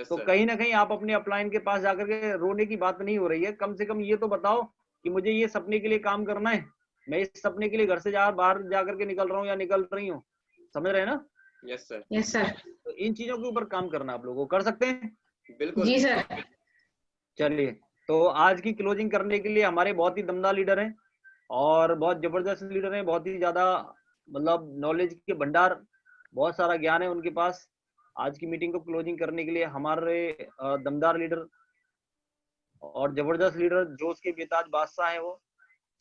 C: तो कहीं ना कहीं आप अपने अपलाइन के पास जाकर के रोने की बात नहीं हो रही है, कम से कम ये तो बताओ कि मुझे ये सपने के लिए काम करना है, मैं इस सपने के लिए घर से बाहर जाकर के निकल रहा हूँ या निकल रही हूँ। समझ रहे हैं ना?
B: Yes sir.
E: Yes sir.
C: तो इन चीजों के ऊपर काम करना आप लोगों को, कर सकते हैं?
B: बिल्कुल
E: जी सर।
C: चलिए तो आज की क्लोजिंग करने के लिए हमारे बहुत ही दमदार लीडर हैं और बहुत जबरदस्त लीडर हैं, बहुत ही ज्यादा मतलब नॉलेज के भंडार, बहुत सारा ज्ञान है उनके पास। आज की मीटिंग को क्लोजिंग करने के लिए हमारे दमदार लीडर और जबरदस्त लीडर जोश के बेताज बादशाह हैं, वो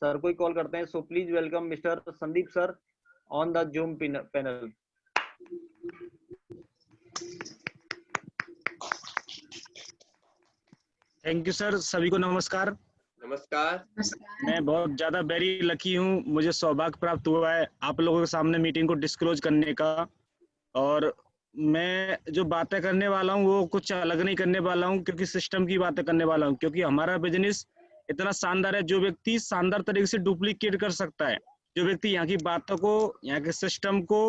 C: सर को ही कॉल करते हैं। So please welcome mister Sandeep sir on the zoom panel.
D: Thank you sir. सभी को नमस्कार।
B: नमस्कार।
D: मैं बहुत ज्यादा वेरी लकी हूँ, मुझे सौभाग्य प्राप्त हुआ है आप लोगों के सामने मीटिंग को डिस्क्लोज करने का। और मैं जो बातें करने वाला हूँ वो कुछ अलग नहीं करने वाला हूँ, क्योंकि सिस्टम की बातें करने वाला हूँ, क्योंकि हमारा बिजनेस इतना शानदार है, जो व्यक्ति शानदार तरीके से डुप्लीकेट कर सकता है, जो व्यक्ति यहाँ की बातों को, यहाँ के सिस्टम को,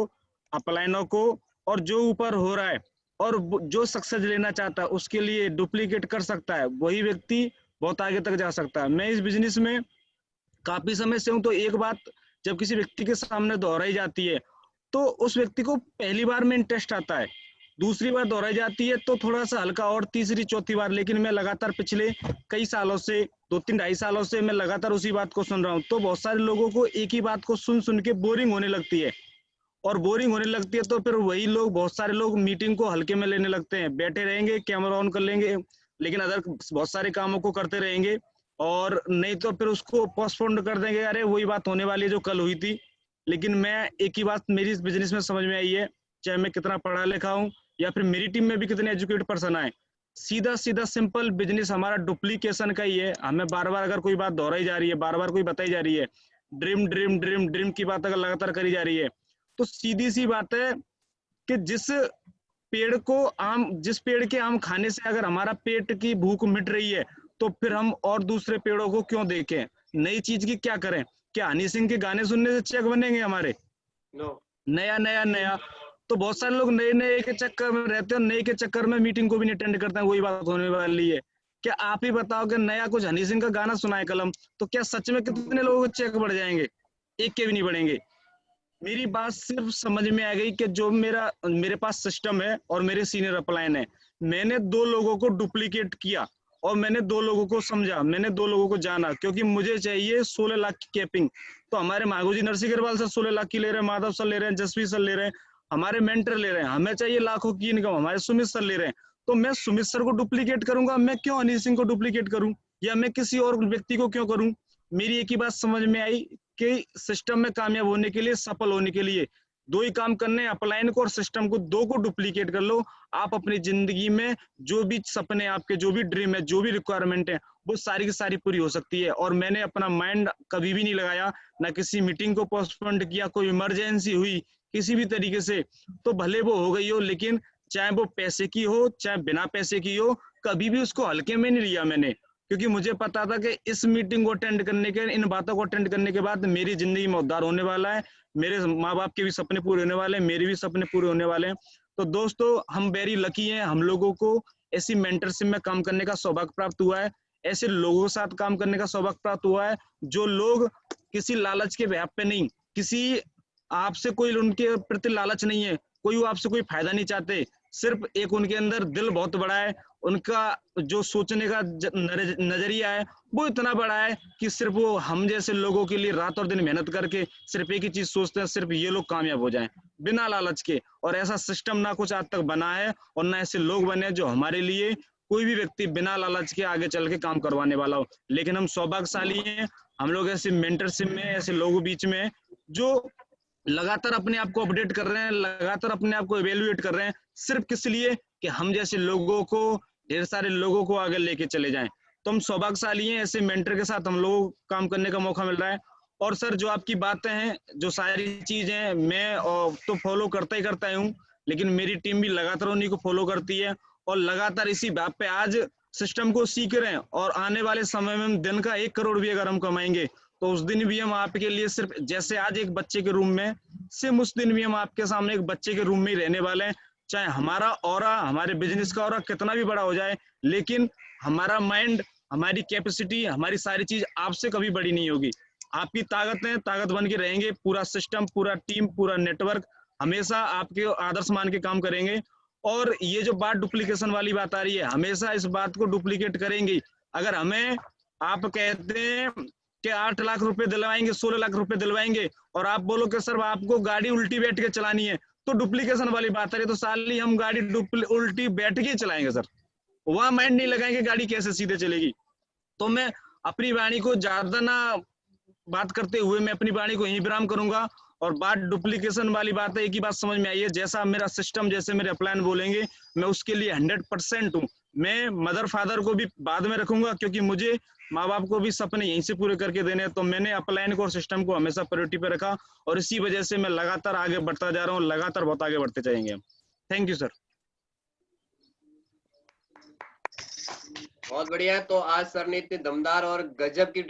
D: अपलाइनों को, और जो ऊपर हो रहा है और जो सक्सेस लेना चाहता है उसके लिए डुप्लीकेट कर सकता है, वही व्यक्ति बहुत आगे तक जा सकता है। मैं इस बिजनेस में काफी समय से हूँ, तो एक बात जब किसी व्यक्ति के सामने दोहराई जाती है तो उस व्यक्ति को पहली बार में इंटरेस्ट आता है, दूसरी बार दोहराई जाती है तो थोड़ा सा हल्का, और तीसरी चौथी बार, लेकिन मैं लगातार पिछले कई सालों से, 2-3-2.5 सालों से मैं लगातार उसी बात को सुन रहा हूँ। तो बहुत सारे लोगों को एक ही बात को सुन सुन के बोरिंग होने लगती है, और बोरिंग होने लगती है तो फिर वही लोग, बहुत सारे लोग मीटिंग को हल्के में लेने लगते हैं, बैठे रहेंगे, कैमरा ऑन कर लेंगे, लेकिन अदर बहुत सारे कामों को करते रहेंगे, और नहीं तो फिर उसको पोस्टपोन कर देंगे, अरे वही बात होने वाली है जो कल हुई थी। लेकिन मैं एक ही बात मेरी इस बिजनेस में समझ में आई है, चाहे मैं कितना पढ़ा लिखा हूँ या फिर मेरी टीम में भी कितने एजुकेटेड पर्सन आए, सीधा सीधा सिंपल बिजनेस हमारा डुप्लीकेशन का ही है। हमें बार बार अगर कोई बात दोहराई जा रही है, बार बार कोई बताई जा रही है, ड्रीम ड्रीम ड्रीम ड्रीम की बात अगर लगातार करी जा रही है, तो सीधी सी बात है कि जिस पेड़ के आम खाने से अगर हमारा पेट की भूख मिट रही है, तो फिर हम और दूसरे पेड़ों को क्यों देखें, नई चीज की क्या करें? क्या हनी सिंह के गाने सुनने से चेक बनेंगे हमारे? नया नया नया। तो बहुत सारे लोग नए नए के चक्कर में रहते हैं, नए के चक्कर में मीटिंग को भी नहीं अटेंड करते हैं, वही बात होने वाली है। क्या आप ही बताओ कि नया कुछ हनी सिंह का गाना सुनाए कलम, तो क्या सच में कितने लोगों के चेक बढ़ जाएंगे? एक के भी नहीं बढ़ेंगे। मेरी बात सिर्फ समझ में आ गई कि जो मेरे पास सिस्टम है और मेरे सीनियर अपलाइन है, मैंने 2 लोगों को डुप्लीकेट किया और मैंने 2 लोगों को समझा, मैंने 2 लोगों को जाना, क्योंकि मुझे चाहिए 16 लाख की कैपिंग। तो हमारे मांगू जी नरसिंह अग्रवाल सर 16 लाख की ले रहे हैं, माधव सर ले रहे हैं, जसवीर सर ले रहे हैं, हमारे मेंटर ले रहे हैं, हमें चाहिए लाखों की इनकम, हमारे सुमित सर ले रहे हैं। तो मैं सुमित सर को डुप्लीकेट करूंगा, मैं क्यों हनी सिंह को डुप्लीकेट करूं, या मैं किसी और व्यक्ति को क्यों करूं? मेरी एक ही बात समझ में आई कि सिस्टम में कामयाब होने के लिए, सफल होने के लिए 2 ही काम करने, अपलाइन को और सिस्टम को, 2 को डुप्लीकेट कर लो। आप अपनी जिंदगी में जो भी सपने आपके, जो भी ड्रीम है, जो भी रिक्वायरमेंट है, वो सारी की सारी पूरी हो सकती है। और मैंने अपना माइंड कभी भी नहीं लगाया, ना किसी मीटिंग को पोस्टपोन किया, कोई इमरजेंसी हुई किसी भी तरीके से तो भले वो हो गई हो, लेकिन चाहे वो पैसे की हो चाहे बिना पैसे की हो, कभी भी उसको हल्के में नहीं लिया मैंने, क्योंकि मुझे पता था कि इस मीटिंग को अटेंड करने के, इन बातों को अटेंड करने के बाद मेरी जिंदगी में उद्धार होने वाला है, मेरे माँ बाप के भी सपने पूरे होने वाले हैं, मेरे भी सपने पूरे होने वाले हैं। तो दोस्तों, हम वेरी लकी हैं, हम लोगों को ऐसी मेंटरशिप में काम करने का सौभाग्य प्राप्त हुआ है, ऐसे लोगों के साथ काम करने का सौभाग्य प्राप्त हुआ है, जो लोग किसी लालच के भय पे नहीं, किसी आपसे कोई उनके प्रति लालच नहीं है, कोई आपसे कोई फायदा नहीं चाहते, सिर्फ एक उनके अंदर दिल बहुत बड़ा है, उनका जो सोचने का नजरिया है वो इतना बड़ा है कि सिर्फ वो हम जैसे लोगों के लिए रात और दिन मेहनत करके सिर्फ एक ही चीज सोचते हैं, सिर्फ ये लोग कामयाब हो जाएं बिना लालच के। और ऐसा सिस्टम ना कुछ आज तक बना है और ना ऐसे लोग बने जो हमारे लिए कोई भी व्यक्ति बिना लालच के आगे चल के काम करवाने वाला हो। लेकिन हम सौभाग्यशाली हैं, हम लोग ऐसे मेंटरशिप में, ऐसे लोगों बीच में जो लगातार अपने आप को अपडेट कर रहे हैं, लगातार अपने आप को इवेल्युएट कर रहे हैं, सिर्फ किस लिए कि हम जैसे लोगों को, ढेर सारे लोगों को आगे लेके चले जाएं। तो हम सौभाग्यशाली हैं, ऐसे मेंटर के साथ हम लोगों को काम करने का मौका मिल रहा है। और सर, जो आपकी बातें हैं, जो सारी चीजें मैं तो फॉलो करता ही करता हूँ, लेकिन मेरी टीम भी लगातार उन्हीं को फॉलो करती है और लगातार इसी बात पे आज सिस्टम को सीख रहे हैं। और आने वाले समय में हम दिन का 1 करोड़ भी अगर हम कमाएंगे तो उस दिन भी हम आपके लिए सिर्फ जैसे आज एक बच्चे के रूम में, सिर्फ उस दिन भी हम आपके सामने एक बच्चे के रूम में ही रहने वाले हैं। चाहे हमारा ऑरा, हमारे बिजनेस का ऑरा कितना भी बड़ा हो जाए, लेकिन हमारा माइंड, हमारी कैपेसिटी, हमारी सारी चीज आपसे कभी बड़ी नहीं होगी। आपकी ताकत है, ताकत बन के रहेंगे। पूरा सिस्टम, पूरा टीम, पूरा नेटवर्क हमेशा आपके आदर्श मान के काम करेंगे। और ये जो बात डुप्लीकेशन वाली बात आ रही है, हमेशा इस बात को डुप्लीकेट करेंगे। अगर हमें आप कहते हैं कि 8 लाख रुपए दिलवाएंगे, 16 लाख रुपए दिलवाएंगे, और आप बोलो कि सर आपको गाड़ी उल्टी बैठ के चलानी है, तो डुप्लीकेशन वाली बात आ रही है। तो साली हम गाड़ी उल्टी बैठ के चलाएंगे सर, वहां माइंड नहीं लगाएंगे गाड़ी कैसे सीधे चलेगी। तो मैं अपनी वाणी को ज्यादा ना बात करते हुए मैं अपनी वाणी को यहीं विराम करूंगा। और बात डुप्लीकेशन वाली बात है, एक ही बात समझ में आई है, जैसा मेरा सिस्टम, जैसे मेरे अपलाइन बोलेंगे, मैं उसके लिए 100% हूँ। मैं मदर फादर को भी बाद में रखूंगा, क्योंकि मुझे माँ बाप को भी सपने यहीं से पूरे करके देने हैं। तो मैंने अपलाइन को और सिस्टम को हमेशा प्रायोरिटी पे रखा, और इसी वजह से मैं लगातार आगे बढ़ता जा रहा हूँ, लगातार बहुत आगे बढ़ते जाएंगे हम। Thank you sir.
B: बहुत बढ़िया। तो आज सर ने इतनी दमदार और गजब की